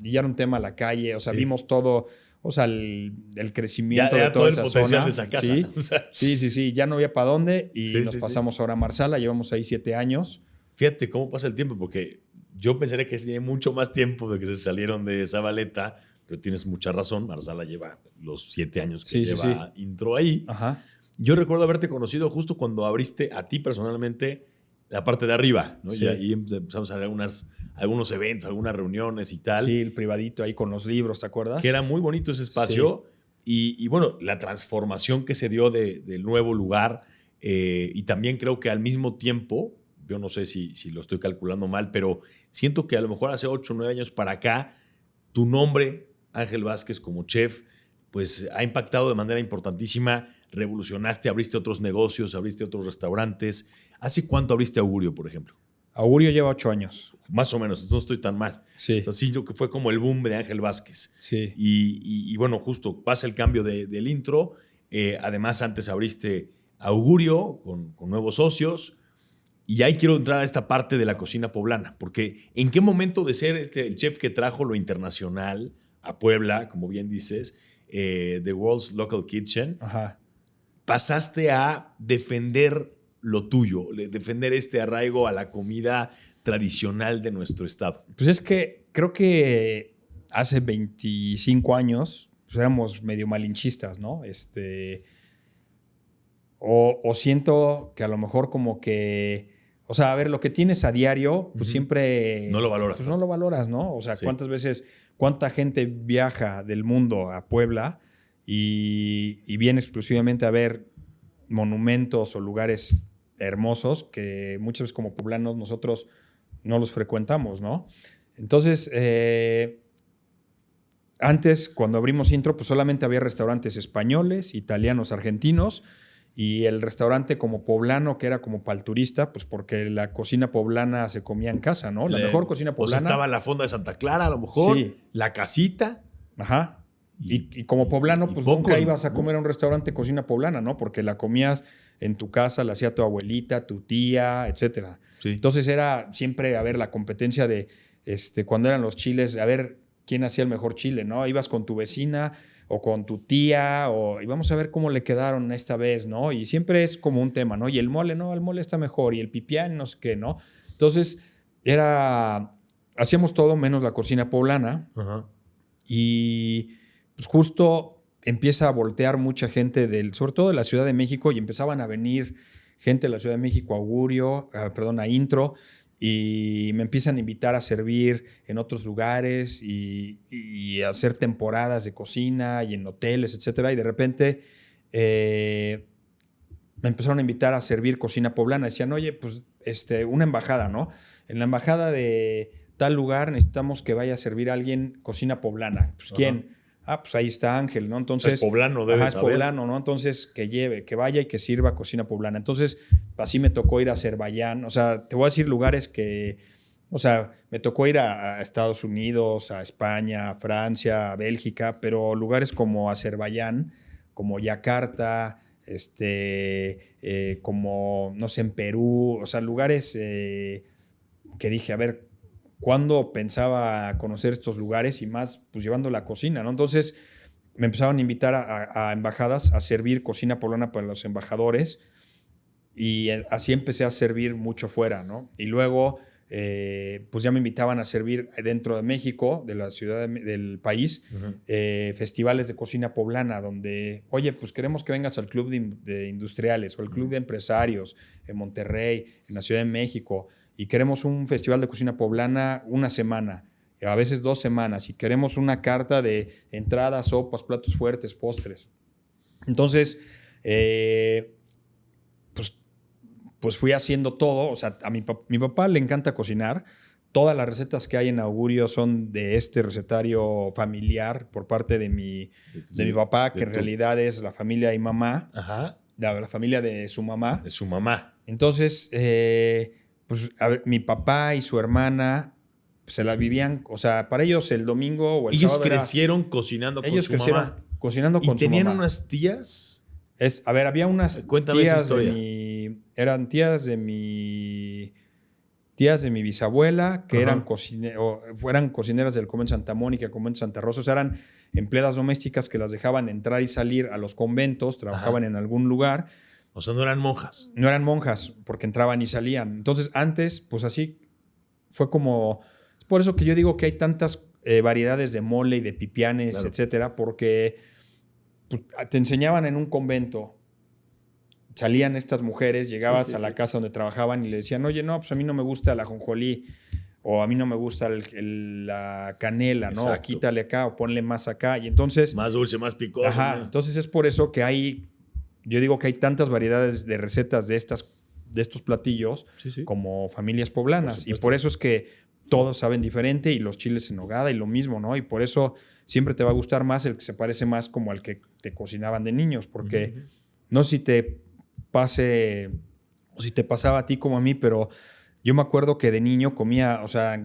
y ya era un tema a la calle, o sea, vimos todo, o sea, el crecimiento de toda esa zona. De esa casa. Sí, O sea, sí, ya no había para dónde y nos sí. pasamos ahora a Marsala, llevamos ahí 7 años. Fíjate cómo pasa el tiempo, porque yo pensaría que tiene mucho más tiempo de que se salieron de Zabaleta, pero tienes mucha razón. Marsala lleva los 7 años que lleva Intro ahí. Ajá. Yo recuerdo haberte conocido justo cuando abriste a ti personalmente la parte de arriba, ¿no? Sí. Y ahí empezamos a ver algunos eventos, algunas reuniones y tal. Sí, el privadito ahí con los libros, ¿te acuerdas? Que era muy bonito ese espacio. Sí. Y bueno, la transformación que se dio del nuevo lugar. Y también creo que al mismo tiempo, yo no sé si lo estoy calculando mal, pero siento que a lo mejor hace 8 o 9 años para acá, tu nombre, Ángel Vázquez, como chef, pues ha impactado de manera importantísima. Revolucionaste, abriste otros negocios, abriste otros restaurantes. ¿Hace cuánto abriste Augurio, por ejemplo? Augurio lleva 8 años. Más o menos, no estoy tan mal. Sí. Entonces, sí, yo que fue como el boom de Ángel Vázquez. Sí. Y bueno, justo pasa el cambio del Intro. Además, antes abriste Augurio con nuevos socios. Y ahí quiero entrar a esta parte de la cocina poblana, porque ¿en qué momento de ser el chef que trajo lo internacional a Puebla, como bien dices, The World's Local Kitchen, Ajá. pasaste a defender lo tuyo, defender este arraigo a la comida tradicional de nuestro estado? Pues es que creo que hace 25 años pues éramos medio malinchistas, ¿no? O siento que a lo mejor como que, o sea, a ver, lo que tienes a diario, pues siempre... No lo valoras. Pues no lo valoras, ¿no? O sea, Sí. cuánta gente viaja del mundo a Puebla y viene exclusivamente a ver monumentos o lugares hermosos que muchas veces como poblanos nosotros no los frecuentamos, ¿no? Entonces, antes, cuando abrimos Intro, pues solamente había restaurantes españoles, italianos, argentinos, y el restaurante como poblano, que era como para el turista, pues porque la cocina poblana se comía en casa, ¿no? La mejor cocina poblana. O sea, estaba la Fonda de Santa Clara, a lo mejor, Sí. la casita. Ajá. Y como poblano, pues pocos, nunca ibas a ¿no? comer a un restaurante de cocina poblana, ¿no? Porque la comías en tu casa, la hacía tu abuelita, tu tía, etcétera. Sí. Entonces era siempre, a ver, la competencia de, cuando eran los chiles, a ver quién hacía el mejor chile, ¿no? Ibas con tu vecina o con tu tía y vamos a ver cómo le quedaron esta vez, ¿no? Y siempre es como un tema, ¿no? Y el mole, no, el mole está mejor y el pipián, no sé qué, ¿no? Entonces hacíamos todo menos la cocina poblana. Ajá. Y pues justo empieza a voltear mucha gente sobre todo de la Ciudad de México, y empezaban a venir gente de la Ciudad de México a Augurio, a Intro, y me empiezan a invitar a servir en otros lugares y a hacer temporadas de cocina y en hoteles, etcétera. Y de repente me empezaron a invitar a servir cocina poblana. Decían, oye, pues una embajada, ¿no? En la embajada de tal lugar necesitamos que vaya a servir a alguien cocina poblana. Pues, ¿quién? Pues ahí está Ángel, ¿no? Entonces, es poblano, debe es poblano, ¿no? Entonces, que vaya y que sirva cocina poblana. Entonces, así me tocó ir a Azerbaiyán. O sea, te voy a decir lugares que... O sea, me tocó ir a Estados Unidos, a España, a Francia, a Bélgica, pero lugares como Azerbaiyán, como Yakarta, como, no sé, en Perú, o sea, lugares que dije, a ver, ¿cuándo pensaba conocer estos lugares? Y más, pues llevando la cocina, ¿no? Entonces me empezaban a invitar a embajadas a servir cocina poblana para los embajadores, y así empecé a servir mucho fuera, ¿no? Y luego, pues ya me invitaban a servir dentro de México, de la ciudad del país, festivales de cocina poblana, donde, oye, pues queremos que vengas al Club de Industriales o al Club de Empresarios en Monterrey, en la Ciudad de México, y queremos un festival de cocina poblana una semana, a veces 2 semanas, y queremos una carta de entradas, sopas, platos fuertes, postres. Entonces, pues fui haciendo todo. O sea, a mi papá le encanta cocinar. Todas las recetas que hay en Augurio son de este recetario familiar por parte de mi papá, que en realidad es la familia de mi mamá. Ajá. La familia de su mamá. De su mamá. Entonces, pues a ver, mi papá y su hermana pues, se la vivían, o sea, para ellos el domingo o el Ellos sábado crecieron cocinando con ellos su crecieron mamá. cocinando ¿Y con su tenían mamá. unas tías? A ver, había unas Cuéntame esa tías historia. eran tías de mi bisabuela, que Ajá. eran cocineras del convento Santa Mónica, convento Santa Rosa. O sea, eran empleadas domésticas que las dejaban entrar y salir a los conventos, trabajaban en algún lugar. O sea, no eran monjas. No eran monjas, porque entraban y salían. Entonces, antes, pues así fue como... Es por eso que yo digo que hay tantas variedades de mole y de pipianes, Claro. etcétera, porque pues, te enseñaban en un convento. Salían estas mujeres, llegabas a la casa donde trabajaban y le decían, oye, no, pues a mí no me gusta la ajonjolí o a mí no me gusta la canela, ¿no? Exacto. O quítale acá o ponle más acá. Y entonces... Más dulce, más picoso. Ajá, ¿no? entonces es por eso que yo digo que hay tantas variedades de recetas de estos platillos Sí. como familias poblanas. Por Y supuesto. por eso es que todos saben diferente y los chiles en nogada y lo mismo, ¿no? Y por eso siempre te va a gustar más el que se parece más como al que te cocinaban de niños, porque no sé si te pase o si te pasaba a ti como a mí, pero yo me acuerdo que de niño comía, o sea,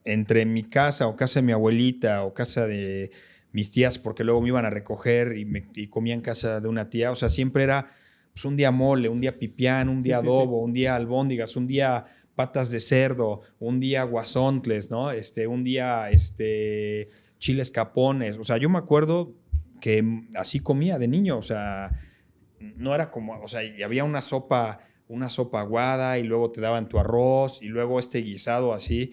entre mi casa o casa de mi abuelita o casa de mis tías, porque luego me iban a recoger y comía en casa de una tía, o sea, siempre era pues, un día mole, un día pipián, un día adobo, un día albóndigas, un día patas de cerdo, un día guasontles, ¿no? Un día chiles capones, o sea, yo me acuerdo que así comía de niño, o sea, no era como, o sea, y había una sopa aguada y luego te daban tu arroz y luego guisado así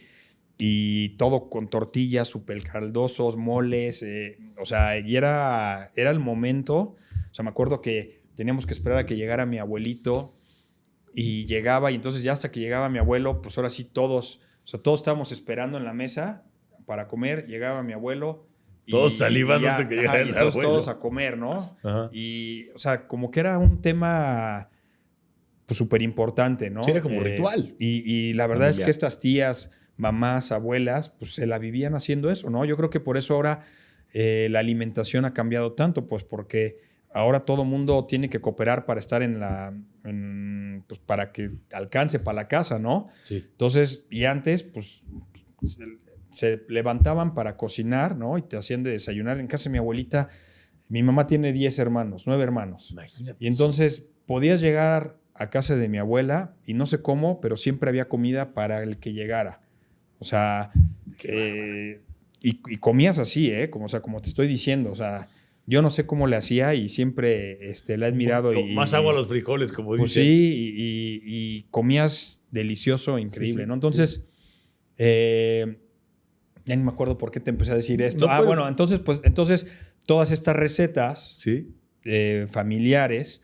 y todo con tortillas súper caldosos, moles, o sea, y era el momento, o sea, me acuerdo que teníamos que esperar a que llegara mi abuelito y llegaba y entonces ya hasta que llegaba mi abuelo, pues ahora sí todos estábamos esperando en la mesa para comer, llegaba mi abuelo. Todos salivando hasta que llegara el entonces abuelo. todos a comer, ¿no? Ajá. Y, o sea, como que era un tema pues súper importante, ¿no? Sí, era como ritual. Y la verdad es Familiar. que estas tías, mamás, abuelas, pues se la vivían haciendo eso, ¿no? Yo creo que por eso ahora la alimentación ha cambiado tanto, pues porque ahora todo mundo tiene que cooperar para estar pues para que alcance para la casa, ¿no? Sí. Entonces, y antes, pues se levantaban para cocinar, ¿no? Y te hacían de desayunar. En casa de mi abuelita, mi mamá tiene 9 hermanos. Imagínate. Y entonces podías llegar a casa de mi abuela y no sé cómo, pero siempre había comida para el que llegara. O sea, y comías así, ¿eh? Como te estoy diciendo, o sea, yo no sé cómo le hacía y siempre la he admirado. Más agua a los frijoles, como pues dicen. sí, y comías delicioso, increíble, Sí, ¿no? Entonces, ya ni me acuerdo por qué te empecé a decir esto. No, pero- Bueno, entonces todas estas recetas Sí. familiares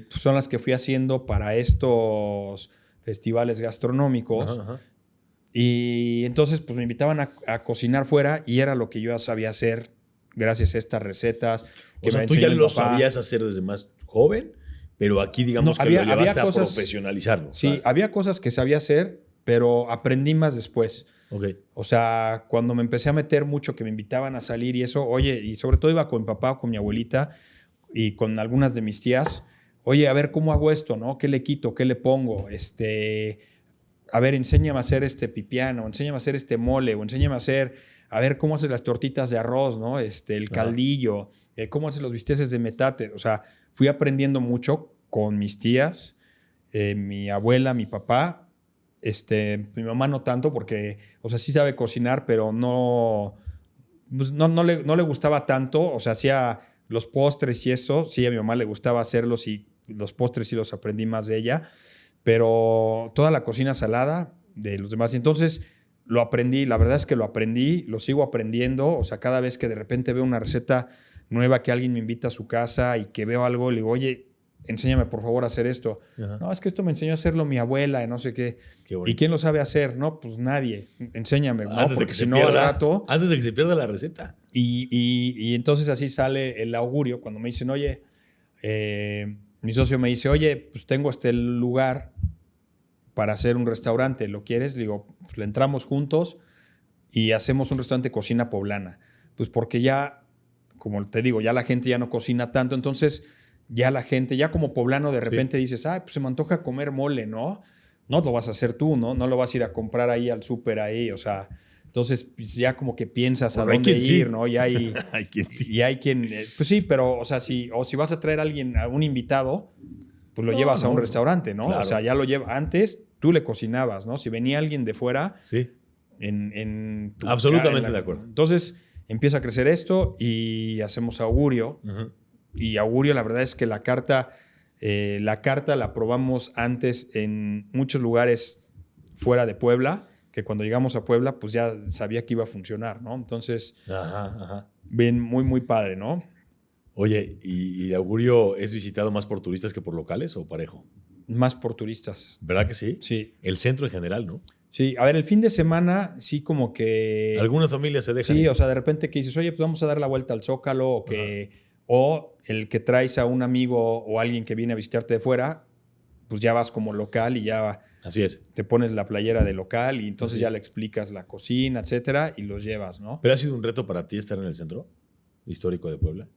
son las que fui haciendo para estos festivales gastronómicos. Ajá. Y entonces pues me invitaban a cocinar fuera y era lo que yo ya sabía hacer gracias a estas recetas. O sea, me tú ya enseñó mi lo papá. sabías hacer desde más joven, pero aquí digamos No, que lo había llevaste a cosas- profesionalizarlo. Sí, ¿sabes? había cosas que sabía hacer, pero aprendí más después. Ok. O sea, cuando me empecé a meter mucho, que me invitaban a salir y eso, oye, y sobre todo iba con mi papá o con mi abuelita y con algunas de mis tías, oye, a ver cómo hago esto, ¿no? ¿Qué le quito? ¿Qué le pongo? A ver, enséñame a hacer este pipiano, enséñame a hacer este mole, o enséñame a ver cómo haces las tortitas de arroz, ¿no? El caldillo, cómo haces los bisteces de metate. O sea, fui aprendiendo mucho con mis tías, mi abuela, mi papá. Mi mamá no tanto porque, o sea, sí sabe cocinar, pero pues no le gustaba tanto. O sea, hacía los postres y eso. Sí, a mi mamá le gustaba hacerlos y los postres sí los aprendí más de ella. Pero toda la cocina salada de los demás. Y entonces lo aprendí, la verdad es que lo aprendí, lo sigo aprendiendo. O sea, cada vez que de repente veo una receta nueva que alguien me invita a su casa y que veo algo, le digo, oye, enséñame por favor a hacer esto. Ajá. No, es que esto me enseñó a hacerlo mi abuela y no sé qué. Qué bonito. ¿Y quién lo sabe hacer? No, pues nadie. Enséñame, ¿no? Antes de Porque que si se no, al pierda. rato... Antes de que se pierda la receta. Y entonces así sale el augurio cuando me dicen, oye, mi socio me dice, oye, pues tengo este lugar para hacer un restaurante, ¿lo quieres? Le digo, pues le entramos juntos y hacemos un restaurante de cocina poblana. Pues porque ya, como te digo, ya la gente ya no cocina tanto, entonces ya la gente, ya como poblano de repente dices, ay, pues se me antoja comer mole, ¿no? no lo vas a hacer tú, ¿no? No lo vas a ir a comprar ahí al súper ahí, o sea, entonces pues, ya como que piensas a dónde ir, ¿no? Y hay, Hay quien sí. y hay quien, pues sí, pero, o sea, si vas a traer a alguien, a un invitado, pues lo llevas a un restaurante, ¿no? Claro. O sea, ya lo llevas. Antes tú le cocinabas, ¿no? Si venía alguien de fuera, Sí. en tu Absolutamente de acuerdo. Entonces empieza a crecer esto y hacemos augurio. Ajá. Y augurio, la verdad es que la carta la probamos antes en muchos lugares fuera de Puebla, que cuando llegamos a Puebla, pues ya sabía que iba a funcionar, ¿no? Entonces, Ajá. bien, muy, muy padre, ¿no? Oye, ¿y Augurio es visitado más por turistas que por locales o parejo? Más por turistas. ¿Verdad que sí? Sí. El centro en general, ¿no? Sí, a ver, el fin de semana sí como que... Algunas familias se dejan. Sí, o sea, de repente que dices, oye, pues vamos a dar la vuelta al Zócalo, o el que traes a un amigo o alguien que viene a visitarte de fuera, pues ya vas como local y ya Así es. te pones la playera de local y entonces Así ya es. le explicas la cocina, etcétera, y los llevas, ¿no? ¿Pero ha sido un reto para ti estar en el centro histórico de Puebla?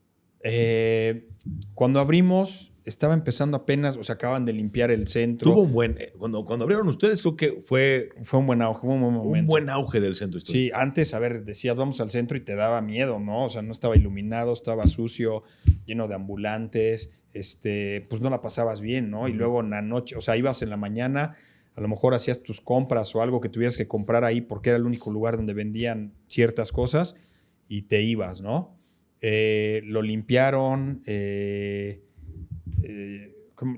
Cuando abrimos, estaba empezando apenas, o sea, acaban de limpiar el centro. Tuvo un buen... Cuando abrieron ustedes, creo que fue Fue un buen auge, fue un buen momento. un buen auge del centro histórico. Sí, antes, a ver, decías, vamos al centro y te daba miedo, ¿no? O sea, no estaba iluminado, estaba sucio, lleno de ambulantes, pues no la pasabas bien, ¿no? Y luego en la noche, o sea, ibas en la mañana, a lo mejor hacías tus compras o algo que tuvieras que comprar ahí porque era el único lugar donde vendían ciertas cosas y te ibas, ¿no? Lo limpiaron,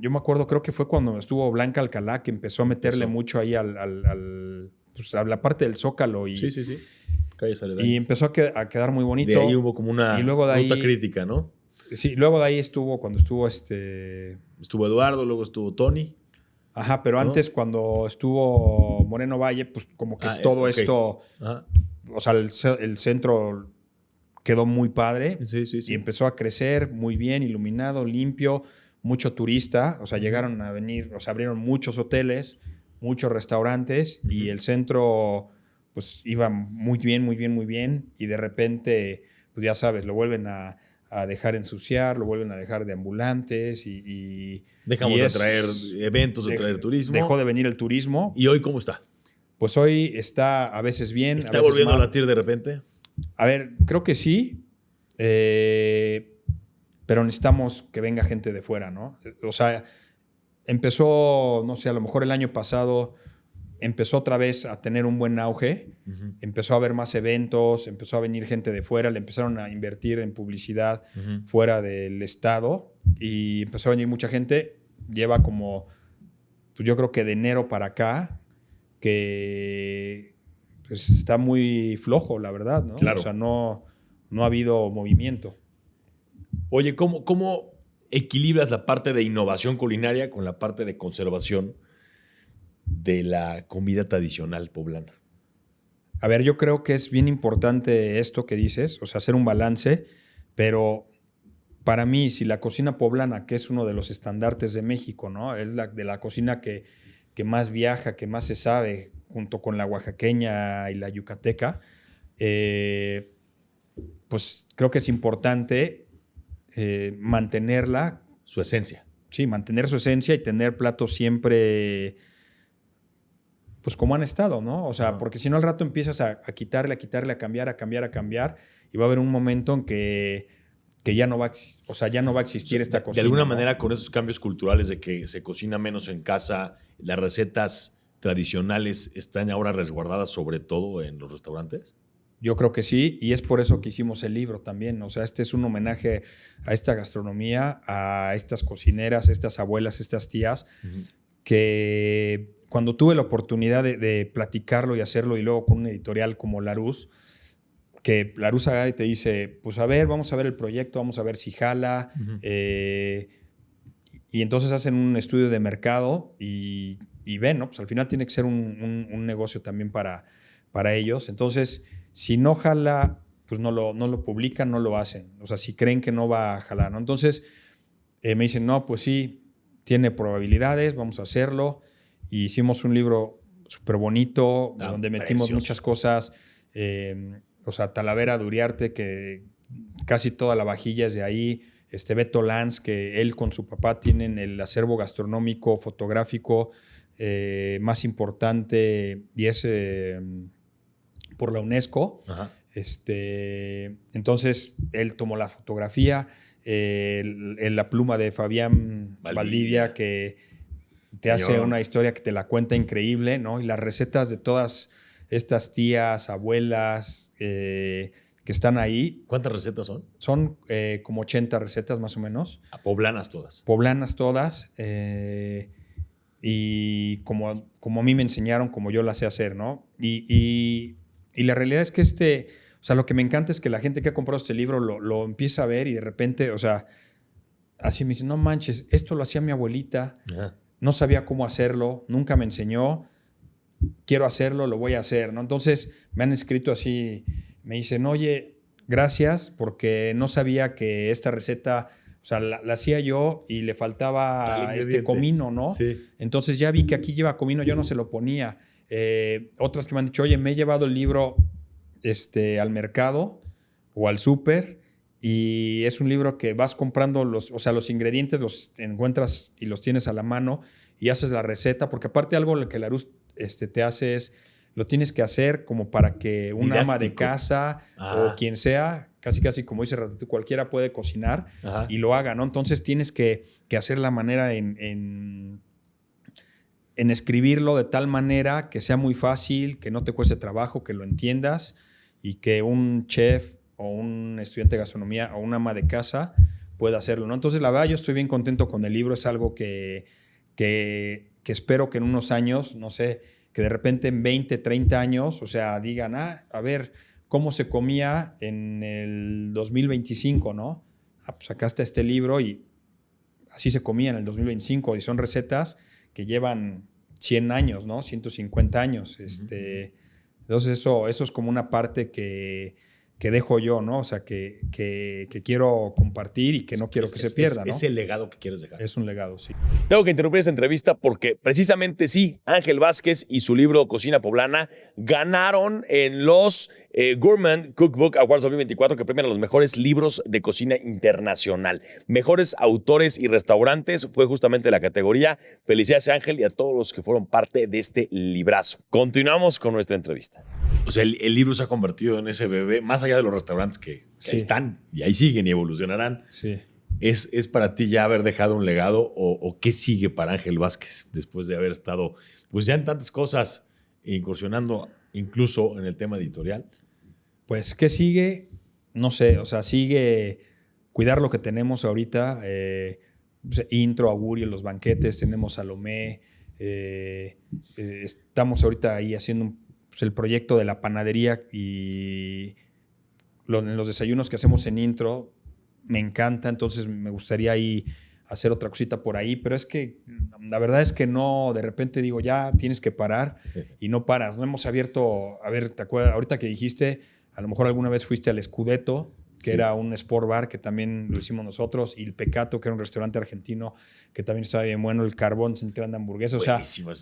yo me acuerdo, creo que fue cuando estuvo Blanca Alcalá que empezó a meterle mucho ahí pues a la parte del Zócalo y, Sí. Calles aledañas. y empezó a quedar muy bonito. De ahí hubo como una Y luego de nota ahí- crítica, ¿no? Sí, luego de ahí cuando estuvo Estuvo Eduardo, luego estuvo Tony. Ajá, pero ¿No? antes cuando estuvo Moreno Valle, pues como que todo ok. esto, Ajá. o sea, el centro quedó muy padre Sí. y empezó a crecer muy bien, iluminado, limpio, mucho turista, o sea, llegaron a venir, o sea, abrieron muchos hoteles, muchos restaurantes y el centro pues iba muy bien y de repente, pues ya sabes, lo vuelven a dejar ensuciar, lo vuelven a dejar de ambulantes y Dejamos y de es- traer eventos, de traer turismo. Dejó de venir el turismo. ¿Y hoy cómo está? Pues hoy está a veces bien, a ¿Está veces volviendo a mal. latir de repente? A ver, creo que sí, pero necesitamos que venga gente de fuera, ¿no? O sea, empezó, no sé, a lo mejor el año pasado empezó otra vez a tener un buen auge, empezó a haber más eventos, empezó a venir gente de fuera, le empezaron a invertir en publicidad fuera del estado y empezó a venir mucha gente. Lleva como, pues yo creo que de enero para acá, que pues está muy flojo, la verdad, ¿no? Claro. O sea, no ha habido movimiento. Oye, ¿cómo equilibras la parte de innovación culinaria con la parte de conservación de la comida tradicional poblana? A ver, yo creo que es bien importante esto que dices, o sea, hacer un balance, pero para mí, si la cocina poblana, que es uno de los estandartes de México, ¿no? Es de la cocina que más viaja, que más se sabe, junto con la oaxaqueña y la yucateca, pues creo que es importante mantenerla. Su esencia. Sí, mantener su esencia y tener platos siempre, pues como han estado, ¿no? O sea, porque si no al rato empiezas a quitarle, a cambiar, y va a haber un momento en que ya no va a existir esta cocina. De alguna ¿no? manera, con esos cambios culturales de que se cocina menos en casa, las recetas tradicionales están ahora resguardadas sobre todo en los restaurantes. Yo creo que sí, y es por eso que hicimos el libro también. O sea, este es un homenaje a esta gastronomía, a estas cocineras, a estas abuelas, estas tías, que cuando tuve la oportunidad de platicarlo y hacerlo, y luego con un editorial como Larousse, que Larousse agarra y te dice, pues a ver, vamos a ver el proyecto, vamos a ver si jala, y entonces hacen un estudio de mercado y ven, ¿no? Pues al final tiene que ser un negocio también para ellos. Entonces, si no jala, pues no lo publican, no lo hacen. O sea, si creen que no va a jalar, ¿no? Entonces, me dicen, no, pues sí, tiene probabilidades, vamos a hacerlo. Y hicimos un libro súper bonito, donde metimos precioso. muchas cosas. O sea, Talavera de Uriarte, que casi toda la vajilla es de ahí. Beto Lanz, que él con su papá tienen el acervo gastronómico, fotográfico más importante y es por la UNESCO. Ajá. Entonces, él tomó la fotografía, la pluma de Fabián Valdivia, que te hace una historia que te la cuenta increíble, ¿no? Y las recetas de todas estas tías, abuelas que están ahí. ¿Cuántas recetas son? Son como 80 recetas más o menos. Poblanas todas. Poblanas todas. Y como a mí me enseñaron, como yo las sé hacer, ¿no? Y la realidad es que o sea, lo que me encanta es que la gente que ha comprado este libro lo empieza a ver y de repente, o sea, así me dice, no manches, esto lo hacía mi abuelita, no sabía cómo hacerlo, nunca me enseñó, quiero hacerlo, lo voy a hacer, ¿no? Entonces me han escrito así, me dicen, oye, gracias, porque no sabía que esta receta, o sea, la hacía yo y le faltaba comino, ¿no? Sí. Entonces ya vi que aquí lleva comino, yo no se lo ponía. Otras que me han dicho, oye, me he llevado el libro al mercado o al súper y es un libro que vas comprando los ingredientes, los encuentras y los tienes a la mano y haces la receta, porque aparte algo lo que Larousse te hace es, lo tienes que hacer como para que un ama de casa o quien sea, casi como dice Ratatouille, cualquiera puede cocinar y lo haga, ¿no? Entonces tienes que hacer la manera en escribirlo de tal manera que sea muy fácil, que no te cueste trabajo, que lo entiendas y que un chef o un estudiante de gastronomía o un ama de casa pueda hacerlo, ¿no? Entonces, la verdad, yo estoy bien contento con el libro. Es algo que espero que en unos años, no sé, que de repente en 20, 30 años, o sea, digan, a ver, ¿cómo se comía en el 2025, no? Pues acá está este libro y así se comía en el 2025 y son recetas que llevan 100 años, ¿no? 150 años. Entonces eso es como una parte que dejo yo, ¿no? O sea, que quiero compartir y que no quiero que se pierda, ¿no? Es el legado que quieres dejar. Es un legado, sí. Tengo que interrumpir esta entrevista porque precisamente sí, Ángel Vázquez y su libro Cocina Poblana ganaron en los Gourmand Cookbook Awards 2024, que premian a los mejores libros de cocina internacional. Mejores autores y restaurantes fue justamente la categoría. Felicidades a Ángel y a todos los que fueron parte de este librazo. Continuamos con nuestra entrevista. O sea, el libro se ha convertido en ese bebé, más allá de los restaurantes que ahí están y ahí siguen y evolucionarán. Sí. ¿Es para ti ya haber dejado un legado o qué sigue para Ángel Vázquez después de haber estado pues ya en tantas cosas, incursionando incluso en el tema editorial? Pues, ¿qué sigue? No sé, o sea, sigue cuidar lo que tenemos ahorita. Intro, Augurio, los banquetes, tenemos Salomé. Estamos ahorita ahí haciendo el proyecto de la panadería y en los desayunos que hacemos en Intro me encanta, entonces me gustaría ahí hacer otra cosita por ahí, pero es que la verdad es que no, de repente digo, ya tienes que parar y no paras. No hemos abierto, a ver, ¿te acuerdas? Ahorita que dijiste, a lo mejor alguna vez fuiste al Scudetto, que era un sport bar que también lo hicimos nosotros, y el Pecato, que era un restaurante argentino que también estaba bien bueno, el Carbón Central de hamburguesas. O sea,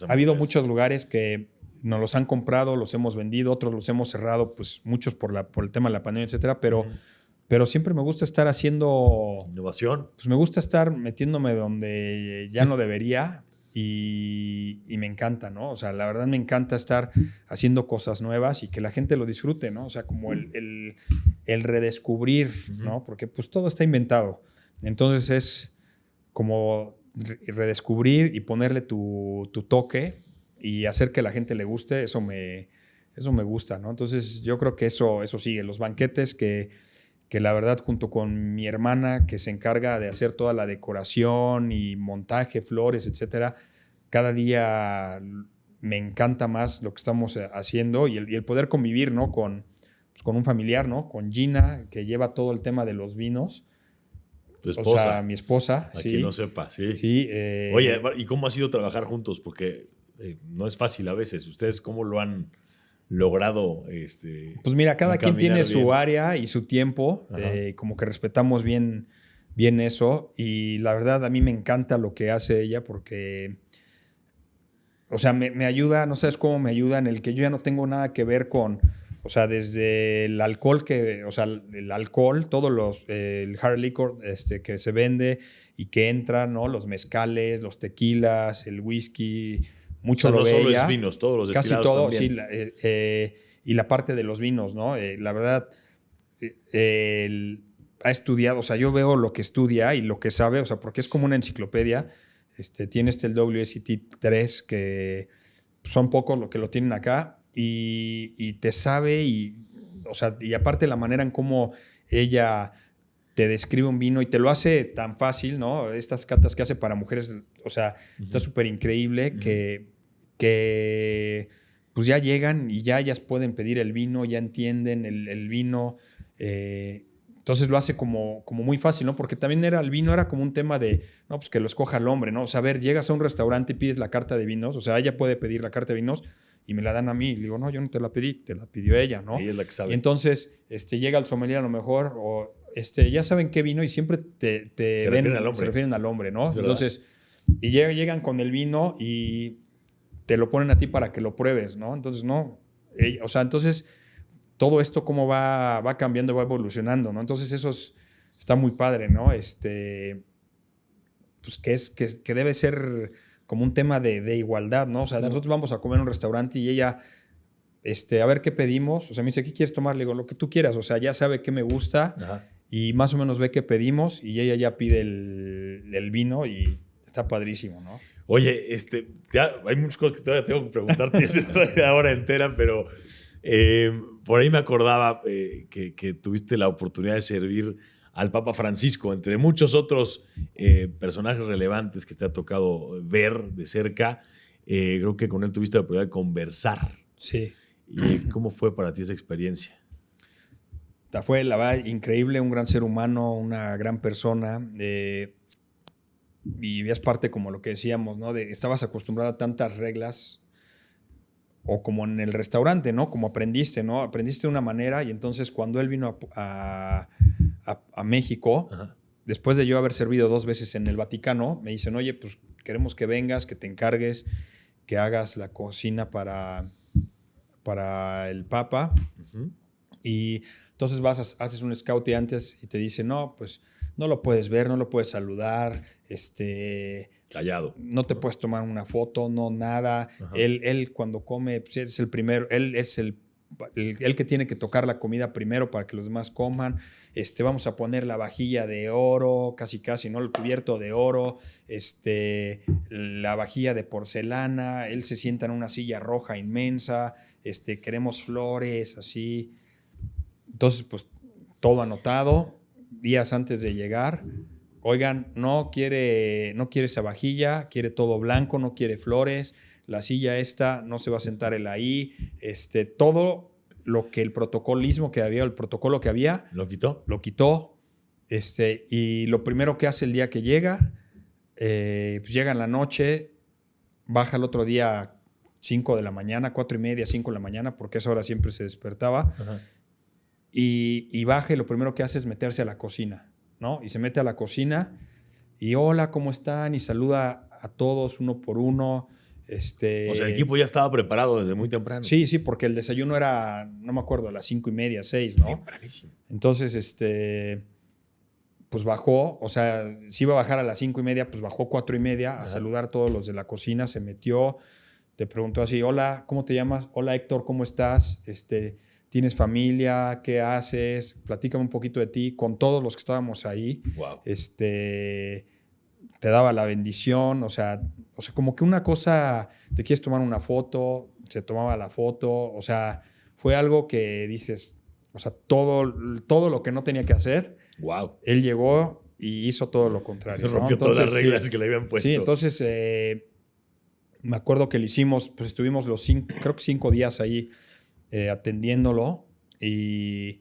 ha habido muchos lugares que nos los han comprado, los hemos vendido, otros los hemos cerrado, pues muchos por el tema de la pandemia, etcétera, pero siempre me gusta estar haciendo innovación. Pues me gusta estar metiéndome donde ya no debería y me encanta, ¿no? O sea, la verdad me encanta estar haciendo cosas nuevas y que la gente lo disfrute, ¿no? O sea, como el redescubrir, ¿no? Porque pues todo está inventado. Entonces es como redescubrir y ponerle tu toque y hacer que la gente le guste, eso me gusta, ¿no? Entonces yo creo que eso sigue. Los banquetes que la verdad junto con mi hermana que se encarga de hacer toda la decoración y montaje, flores, etcétera, cada día me encanta más lo que estamos haciendo y el poder convivir, ¿no? Con un familiar, ¿no? Con Gina, que lleva todo el tema de los vinos. Tu esposa. O sea, mi esposa. Para sí. quien no sepa, sí. Sí. Oye, ¿y cómo ha sido trabajar juntos? Porque no es fácil a veces. ¿Ustedes cómo lo han logrado? Pues mira, cada quien tiene su área y su tiempo. Como que respetamos bien eso. Y la verdad, a mí me encanta lo que hace ella porque, o sea, me ayuda, no sabes cómo me ayuda en el que yo ya no tengo nada que ver con, o sea, desde el alcohol el alcohol, el hard liquor que se vende y que entra, ¿no? Los mezcales, los tequilas, el whisky, mucho O sea, lo no solo veía. es vinos, todos los Casi destilados todo, también. sí. Y la parte de los vinos, ¿no? La verdad, ha estudiado, o sea, yo veo lo que estudia y lo que sabe, o sea, porque es como una enciclopedia. Tiene el WSET 3, que son pocos los que lo tienen acá, y te sabe, o sea, y aparte la manera en cómo ella te describe un vino y te lo hace tan fácil, ¿no? Estas catas que hace para mujeres, o sea, está súper increíble que pues ya llegan y ya ellas pueden pedir el vino, ya entienden el vino. Entonces lo hace como muy fácil, ¿no? Porque también el vino era como un tema de, no, pues que lo escoja el hombre, ¿no? O sea, a ver, llegas a un restaurante y pides la carta de vinos, o sea, ella puede pedir la carta de vinos y me la dan a mí. Y le digo, no, yo no te la pedí, te la pidió ella, ¿no? Ella es la que sabe. Y entonces llega el sommelier a lo mejor, o ya saben qué vino y siempre Se refieren al hombre, ¿no? Es Entonces, y llegan con el vino y te lo ponen a ti para que lo pruebes, ¿no? Entonces, no. O sea, entonces, todo esto cómo va cambiando, va evolucionando, ¿no? Entonces, está muy padre, ¿no? Pues que debe ser como un tema de igualdad, ¿no? O sea, nosotros vamos a comer a un restaurante y ella, a ver qué pedimos. O sea, me dice, ¿qué quieres tomar? Le digo, lo que tú quieras. O sea, ya sabe qué me gusta. Ajá. Y más o menos ve qué pedimos y ella ya pide el vino y está padrísimo, ¿no? Oye, hay muchas cosas que todavía tengo que preguntarte esta hora entera, pero por ahí me acordaba que tuviste la oportunidad de servir al Papa Francisco, entre muchos otros personajes relevantes que te ha tocado ver de cerca. Creo que con él tuviste la oportunidad de conversar. Sí. ¿Y cómo fue para ti esa experiencia? Fue, la verdad, increíble, un gran ser humano, una gran persona. Y es parte como lo que decíamos, ¿no? Estabas acostumbrado a tantas reglas, o como en el restaurante, ¿no? Como aprendiste, ¿no? Aprendiste de una manera y entonces cuando él vino a México, Ajá. después de yo haber servido 2 veces en el Vaticano, me dicen, oye, pues queremos que vengas, que te encargues, que hagas la cocina para el Papa. Uh-huh. Y entonces haces un scout antes y te dicen, no, pues no lo puedes ver, no lo puedes saludar, Callado. no te puedes tomar una foto, no nada. Él cuando come, pues, es el primero, él es el que tiene que tocar la comida primero para que los demás coman. Vamos a poner la vajilla de oro, casi, ¿no? El cubierto de oro, la vajilla de porcelana. Él se sienta en una silla roja inmensa. Queremos flores, así. Entonces, pues, todo anotado. Días antes de llegar, oigan, no quiere esa vajilla, quiere todo blanco, no quiere flores. La silla esta no se va a sentar él ahí. Todo lo que el protocolo que había, ¿Lo quitó? Lo quitó. Y lo primero que hace el día que llega, pues llega en la noche, baja el otro día 5 de la mañana, 4:30, 5 de la mañana, porque a esa hora siempre se despertaba. Ajá. Y baja y lo primero que hace es meterse a la cocina, ¿no? Y se mete a la cocina y hola, ¿cómo están? Y saluda a todos uno por uno. O sea, el equipo ya estaba preparado desde muy temprano. Sí, porque el desayuno era, no me acuerdo, a las 5:30, 6, ¿no? Tempranísimo. Entonces, pues bajó, o sea, si iba a bajar a las 5:30, pues bajó 4:30 a saludar a todos los de la cocina, se metió, te preguntó así, hola, ¿cómo te llamas? Hola, Héctor, ¿cómo estás? ¿Tienes familia? ¿Qué haces? Platícame un poquito de ti. Con todos los que estábamos ahí. Wow. Te daba la bendición. O sea, como que una cosa, te quieres tomar una foto, se tomaba la foto. O sea, fue algo que dices, o sea, todo lo que no tenía que hacer. Wow. Él llegó y hizo todo lo contrario. Se rompió, ¿no? Todas las reglas que le habían puesto. Sí, entonces me acuerdo que le hicimos, pues estuvimos creo que 5 días ahí atendiéndolo, y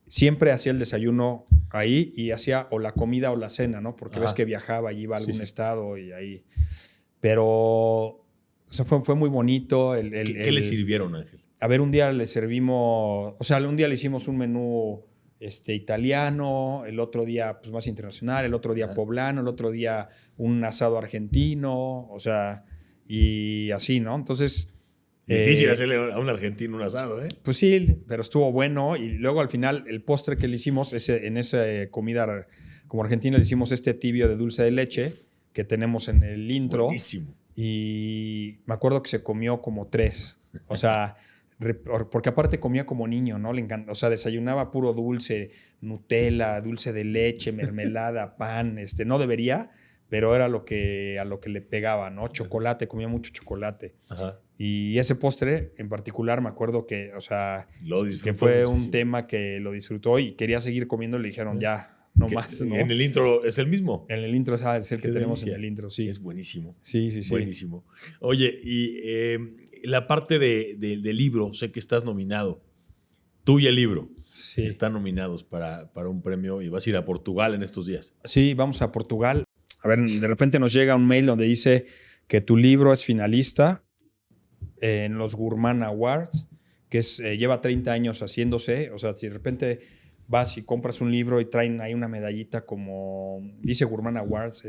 siempre hacía el desayuno ahí y hacía o la comida o la cena, ¿no? Porque ves que viajaba y iba a algún estado y ahí. Pero o sea, fue muy bonito. ¿Qué le sirvieron, Ángel? A ver, un día le servimos, o sea, un día le hicimos un menú italiano, el otro día pues más internacional, el otro día poblano, el otro día un asado argentino, o sea, y así, ¿no? Entonces Difícil hacerle a un argentino un asado, ¿eh? Pues sí, pero estuvo bueno. Y luego al final, el postre que le hicimos, en esa comida como argentina, le hicimos este tibio de dulce de leche que tenemos en el intro. Buenísimo. Y me acuerdo que se comió como 3. O sea, porque aparte comía como niño, ¿no? Le encanta, o sea, desayunaba puro dulce, Nutella, dulce de leche, mermelada, pan. No debería, pero era a lo que le pegaba, ¿no? Chocolate, comía mucho chocolate. Ajá. Y ese postre en particular me acuerdo que, o sea, que fue fue un tema que lo disfrutó y quería seguir comiendo. Le dijeron, ya, no más, ¿no? En el intro es el mismo. En el intro es el que Qué tenemos delicia. en el intro, sí. Es buenísimo. Sí. Buenísimo. Oye, y la parte del libro, sé que estás nominado. Tú y el libro Sí. están nominados para un premio y vas a ir a Portugal en estos días. Sí, vamos a Portugal. A ver, de repente nos llega un mail donde dice que tu libro es finalista en los Gourmand Awards, que lleva 30 años haciéndose. O sea, si de repente vas y compras un libro y traen ahí una medallita como dice Gourmand Awards,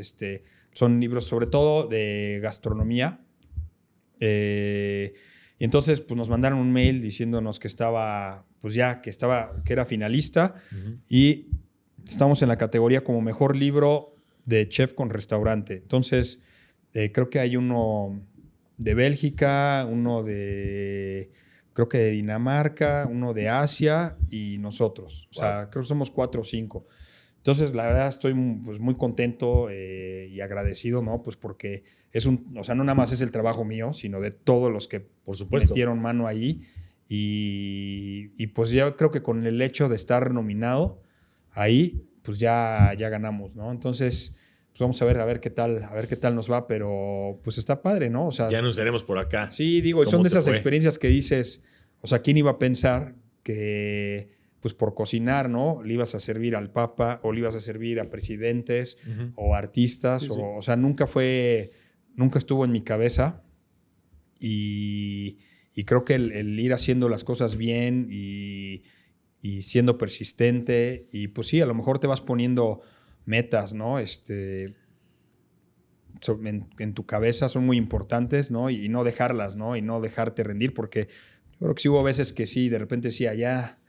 son libros sobre todo de gastronomía. Y entonces pues nos mandaron un mail diciéndonos que estaba, pues ya, que era finalista. Y estamos en la categoría como mejor libro de chef con restaurante. Entonces, creo que hay uno de Bélgica, uno creo que de Dinamarca, uno de Asia y nosotros. O sea, creo que somos 4 o 5. Entonces, la verdad, estoy pues, muy contento y agradecido, ¿no? Pues porque o sea, no nada más es el trabajo mío, sino de todos los que, por supuesto, metieron mano ahí. Y pues yo creo que con el hecho de estar nominado ahí, pues ya ganamos, ¿no? Entonces, pues vamos a ver qué tal nos va, pero pues está padre, ¿no? O sea, ya nos veremos por acá. Sí, digo, son de esas experiencias que dices, o sea, ¿quién iba a pensar que pues por cocinar, ¿no? Le ibas a servir al Papa o le ibas a servir a presidentes o artistas, sí. O sea, nunca estuvo en mi cabeza y creo que el ir haciendo las cosas bien y siendo persistente y pues sí, a lo mejor te vas poniendo metas, ¿no? En tu cabeza son muy importantes, ¿no? Y no dejarlas, ¿no? Y no dejarte rendir, porque yo creo que sí hubo veces que sí, de repente decía, ya,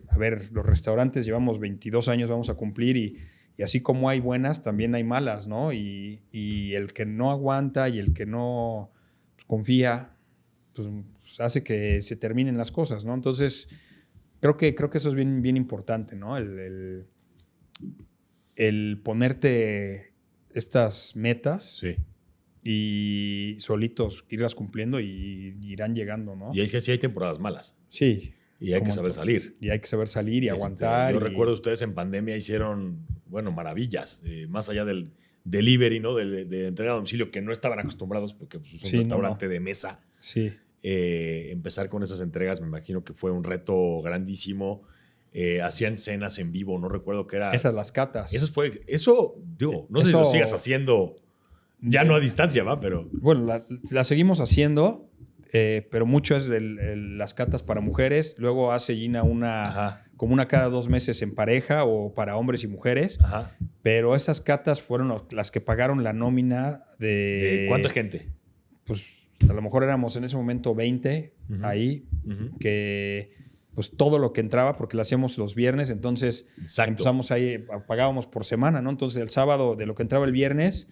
a ver, los restaurantes llevamos 22 años, vamos a cumplir y así como hay buenas, también hay malas, ¿no? Y el que no aguanta y el que no pues, confía, pues hace que se terminen las cosas, ¿no? Entonces, creo que eso es bien, bien importante, ¿no? El ponerte estas metas sí. Y solitos irlas cumpliendo y irán llegando, ¿no? Y es que sí hay temporadas malas. Sí. Y hay que saber salir. Y hay que saber salir y aguantar. Yo recuerdo ustedes en pandemia hicieron, bueno, maravillas, más allá del delivery, ¿no? De entrega a domicilio, que no estaban acostumbrados porque pues, es un restaurante de mesa. Sí. Empezar con esas entregas me imagino que fue un reto grandísimo. Hacían cenas en vivo, no recuerdo qué era. Esas las catas. Eso, digo, no sé si lo sigas haciendo ya no a distancia, ¿va? Pero... Bueno, la seguimos haciendo, pero mucho es las catas para mujeres. Luego hace Gina como una cada 2 meses en pareja o para hombres y mujeres. Ajá. Pero esas catas fueron las que pagaron la nómina ¿De cuánta gente? Pues a lo mejor éramos en ese momento 20 ahí, que pues todo lo que entraba, porque lo hacíamos los viernes, entonces empezamos ahí, pagábamos por semana, ¿no? Entonces el sábado, de lo que entraba el viernes,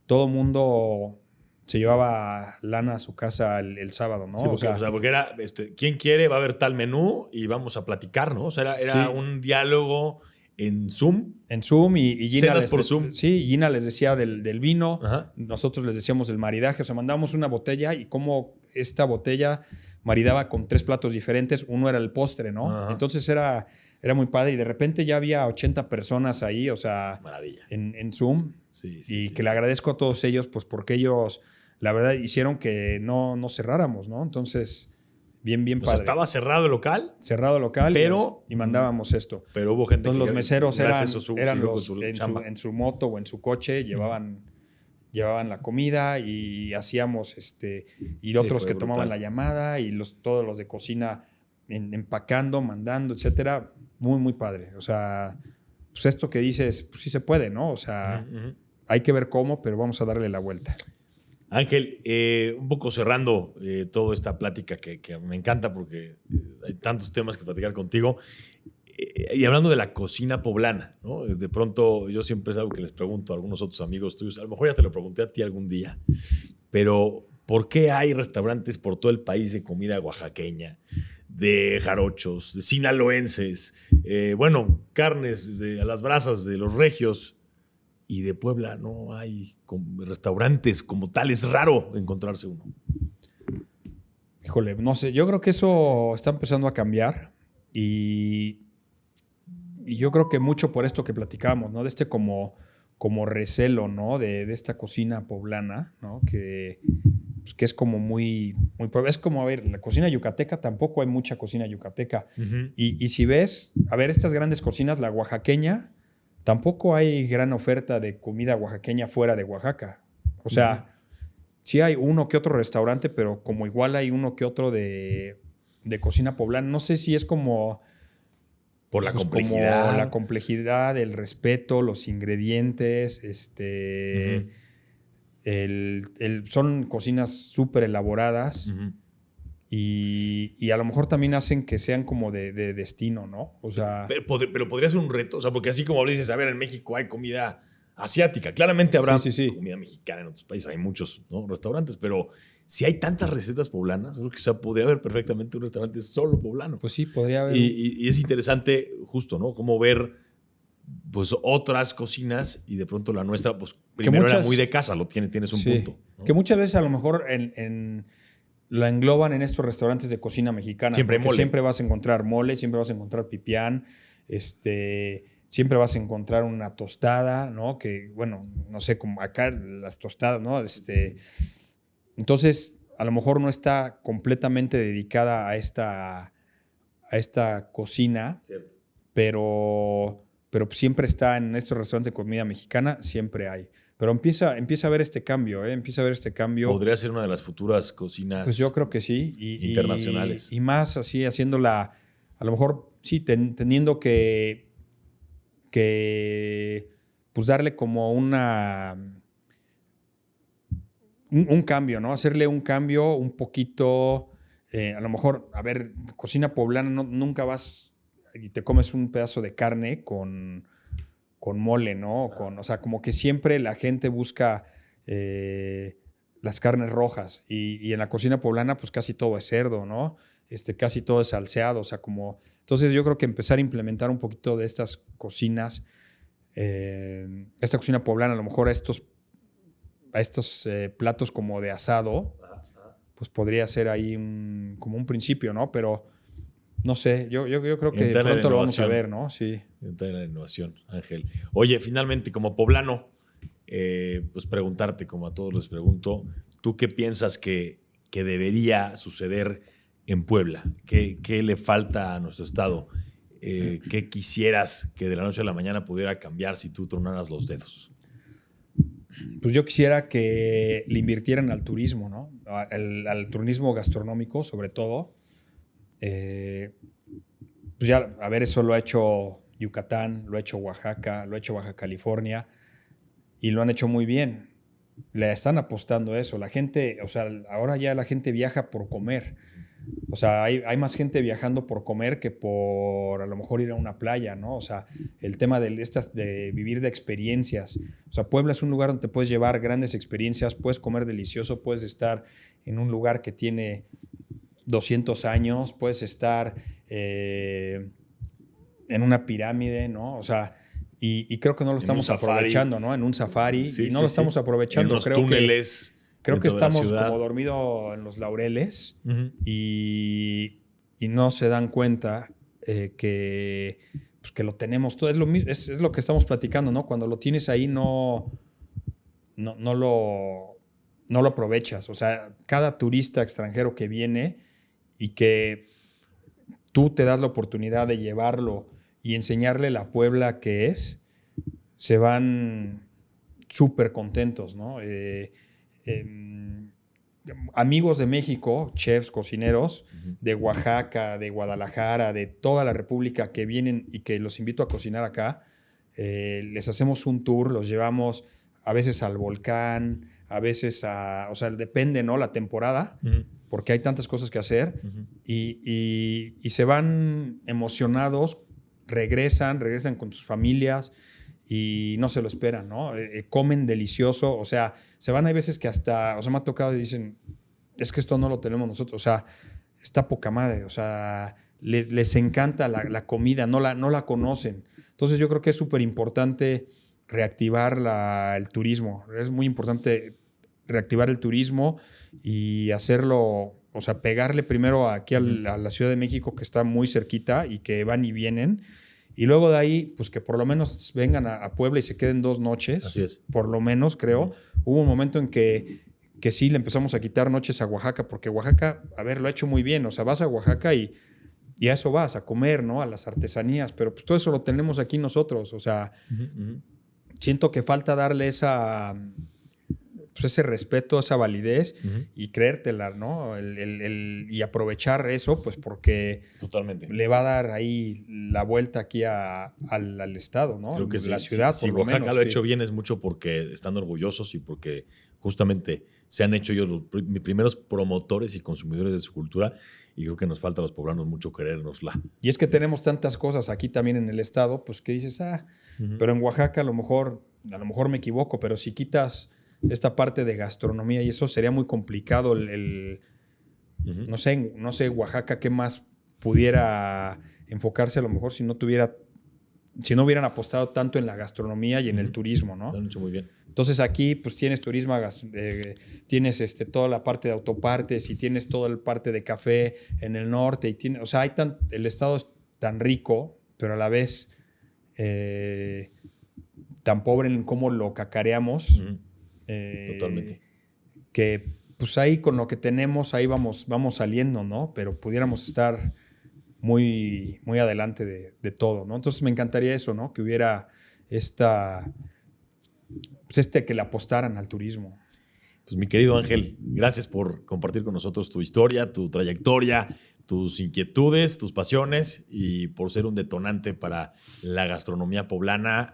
todo mundo se llevaba lana a su casa el sábado, ¿no? Sí, porque era, ¿quién quiere? Va a haber tal menú y vamos a platicar, ¿no? O sea, era un diálogo en Zoom. En Zoom y Gina cenas por Zoom. Sí, Gina les decía del vino, Ajá. Nosotros les decíamos del maridaje, o sea, mandamos una botella y cómo esta botella maridaba con 3 platos diferentes, uno era el postre, ¿no? Ajá. Entonces era muy padre y de repente ya había 80 personas ahí, o sea, maravilla. En Zoom. Sí, Le agradezco a todos ellos, pues porque ellos, la verdad, hicieron que no cerráramos, ¿no? Entonces, bien padre. O sea, estaba cerrado el local. Cerrado el local, pero, y mandábamos esto. Pero hubo gente entonces, los meseros eran los en su moto o en su coche, llevaban la comida y hacíamos y otros que brutal. tomaban la llamada y todos los de cocina empacando, mandando, etcétera. Muy padre. O sea, pues esto que dices, pues sí se puede, ¿no? O sea, hay que ver cómo, pero vamos a darle la vuelta. Ángel, un poco cerrando toda esta plática que me encanta porque hay tantos temas que platicar contigo. Y hablando de la cocina poblana, ¿no? De pronto, yo siempre es algo que les pregunto a algunos otros amigos tuyos, a lo mejor ya te lo pregunté a ti algún día, pero ¿por qué hay restaurantes por todo el país de comida oaxaqueña, de jarochos, de sinaloenses, carnes a las brasas de los regios, y de Puebla no hay restaurantes como tal? Es raro encontrarse uno. Híjole, no sé, yo creo que eso está empezando a cambiar y yo creo que mucho por esto que platicamos, ¿no? De este como recelo, ¿no? De esta cocina poblana, ¿no? Que es como muy... Es como, a ver, la cocina yucateca, tampoco hay mucha cocina yucateca. Uh-huh. Y si ves, a ver, estas grandes cocinas, la oaxaqueña, tampoco hay gran oferta de comida oaxaqueña fuera de Oaxaca. O sea, sí hay uno que otro restaurante, pero como igual hay uno que otro de cocina poblana. No sé si es como... Por la complejidad. Como la complejidad, el respeto, los ingredientes, son cocinas súper elaboradas. Uh-huh. Y a lo mejor también hacen que sean como de destino, ¿no? O sea... Pero podría ser un reto, o sea, porque así como dices, a ver, en México hay comida asiática, claramente habrá comida mexicana en otros países, hay muchos, ¿no? Restaurantes, pero si hay tantas recetas poblanas, creo que podría haber perfectamente un restaurante solo poblano. Pues sí, podría haber. Y es interesante justo, ¿no? Cómo ver pues otras cocinas y de pronto la nuestra, pues primero era muy de casa, tienes un punto, ¿no? Que muchas veces a lo mejor lo engloban en estos restaurantes de cocina mexicana. Siempre mole. Siempre vas a encontrar mole, siempre vas a encontrar pipián, siempre vas a encontrar una tostada, ¿no? Que, bueno, no sé, como acá las tostadas, ¿no? Entonces, a lo mejor no está completamente dedicada a esta cocina, cierto, pero siempre está en estos restaurantes de comida mexicana, siempre hay. Pero empieza a ver este cambio, ¿eh? Empieza a ver este cambio. Podría ser una de las futuras cocinas pues yo creo que sí. internacionales. Y más así, haciéndola, a lo mejor, sí, teniendo que pues darle como un cambio, ¿no? Hacerle un cambio un poquito, a lo mejor, a ver, cocina poblana, nunca vas y te comes un pedazo de carne con mole, ¿no? O sea, como que siempre la gente busca las carnes rojas y en la cocina poblana pues casi todo es cerdo, ¿no? Casi todo es salseado, o sea, como... Entonces yo creo que empezar a implementar un poquito de estas cocinas, esta cocina poblana, a lo mejor a estos platos como de asado, pues podría ser ahí como un principio, ¿no? Pero no sé, yo creo que pronto lo vamos a ver, ¿no? Sí. Entrar en la innovación, Ángel. Oye, finalmente, como poblano, pues preguntarte, como a todos les pregunto, ¿tú qué piensas que debería suceder en Puebla? ¿Qué le falta a nuestro estado? ¿Qué quisieras que de la noche a la mañana pudiera cambiar si tú tronaras los dedos? Pues yo quisiera que le invirtieran al turismo, ¿no? Al turismo gastronómico, sobre todo. Pues ya, a ver, eso lo ha hecho Yucatán, lo ha hecho Oaxaca, lo ha hecho Baja California y lo han hecho muy bien. Le están apostando a eso. La gente, o sea, ahora ya la gente viaja por comer. O sea, hay más gente viajando por comer que por a lo mejor ir a una playa, ¿no? O sea, el tema de vivir de experiencias. O sea, Puebla es un lugar donde te puedes llevar grandes experiencias, puedes comer delicioso, puedes estar en un lugar que tiene 200 años, puedes estar en una pirámide, ¿no? O sea, y creo que no lo estamos aprovechando, ¿no? En un safari, y no lo estamos aprovechando. En los túneles. Creo que estamos como dormidos en los laureles y no se dan cuenta que lo tenemos todo. Es lo mismo, es lo que estamos platicando, ¿no? Cuando lo tienes ahí no lo aprovechas. O sea, cada turista extranjero que viene y que tú te das la oportunidad de llevarlo y enseñarle la Puebla que es, se van súper contentos, ¿no? Amigos de México, chefs, cocineros de Oaxaca, de Guadalajara, de toda la República que vienen y que los invito a cocinar acá, les hacemos un tour, los llevamos a veces al volcán, a veces o sea, depende, ¿no? La temporada, porque hay tantas cosas que hacer y se van emocionados, regresan con sus familias y no se lo esperan, ¿no? Comen delicioso, o sea, se van, hay veces que hasta, o sea, me ha tocado y dicen, es que esto no lo tenemos nosotros, o sea, está poca madre, o sea, les encanta la comida, no la conocen. Entonces yo creo que es súper importante reactivar el turismo. Es muy importante reactivar el turismo y hacerlo, o sea, pegarle primero aquí a la Ciudad de México, que está muy cerquita y que van y vienen. Y luego de ahí, pues que por lo menos vengan a Puebla y se queden 2 noches. Así es. Por lo menos, creo. Hubo un momento en que sí le empezamos a quitar noches a Oaxaca, porque Oaxaca, a ver, lo ha hecho muy bien. O sea, vas a Oaxaca y a eso vas, a comer, ¿no? A las artesanías. Pero pues todo eso lo tenemos aquí nosotros. O sea, siento que falta darle ese respeto, esa validez y creértela, ¿no? Y aprovechar eso, pues porque totalmente le va a dar ahí la vuelta aquí al estado, ¿no? Creo que la ciudad, si por lo Oaxaca menos. lo ha hecho bien es mucho porque están orgullosos y porque justamente se han hecho ellos mis primeros promotores y consumidores de su cultura, y creo que nos falta a los poblanos mucho querérnosla. Y es que tenemos tantas cosas aquí también en el estado, pues que dices, pero en Oaxaca a lo mejor me equivoco, pero si quitas esta parte de gastronomía y eso sería muy complicado no sé, Oaxaca, ¿qué más pudiera enfocarse a lo mejor si no hubieran apostado tanto en la gastronomía y en el turismo, ¿no? Lo han hecho muy bien. Entonces aquí pues tienes turismo, tienes toda la parte de autopartes y tienes toda la parte de café en el norte. O sea, el estado es tan rico, pero a la vez tan pobre en cómo lo cacareamos. Totalmente. Que pues ahí con lo que tenemos, ahí vamos saliendo, ¿no? Pero pudiéramos estar muy, muy adelante de todo, ¿no? Entonces me encantaría eso, ¿no? Que hubiera que le apostaran al turismo. Pues mi querido Ángel, gracias por compartir con nosotros tu historia, tu trayectoria, tus inquietudes, tus pasiones y por ser un detonante para la gastronomía poblana,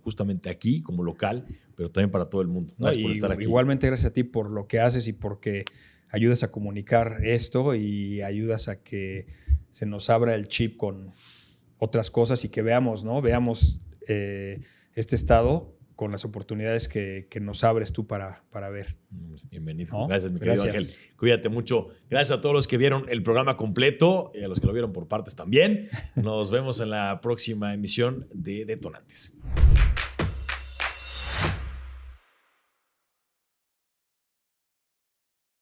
justamente aquí como local, pero también para todo el mundo. Gracias por estar aquí. Igualmente gracias a ti por lo que haces y porque ayudas a comunicar esto y ayudas a que se nos abra el chip con otras cosas y que veamos, ¿no? Veamos este estado con las oportunidades que nos abres tú para ver. Bienvenido. ¿No? Gracias, mi querido Ángel. Cuídate mucho. Gracias a todos los que vieron el programa completo y a los que lo vieron por partes también. Nos vemos en la próxima emisión de Detonantes.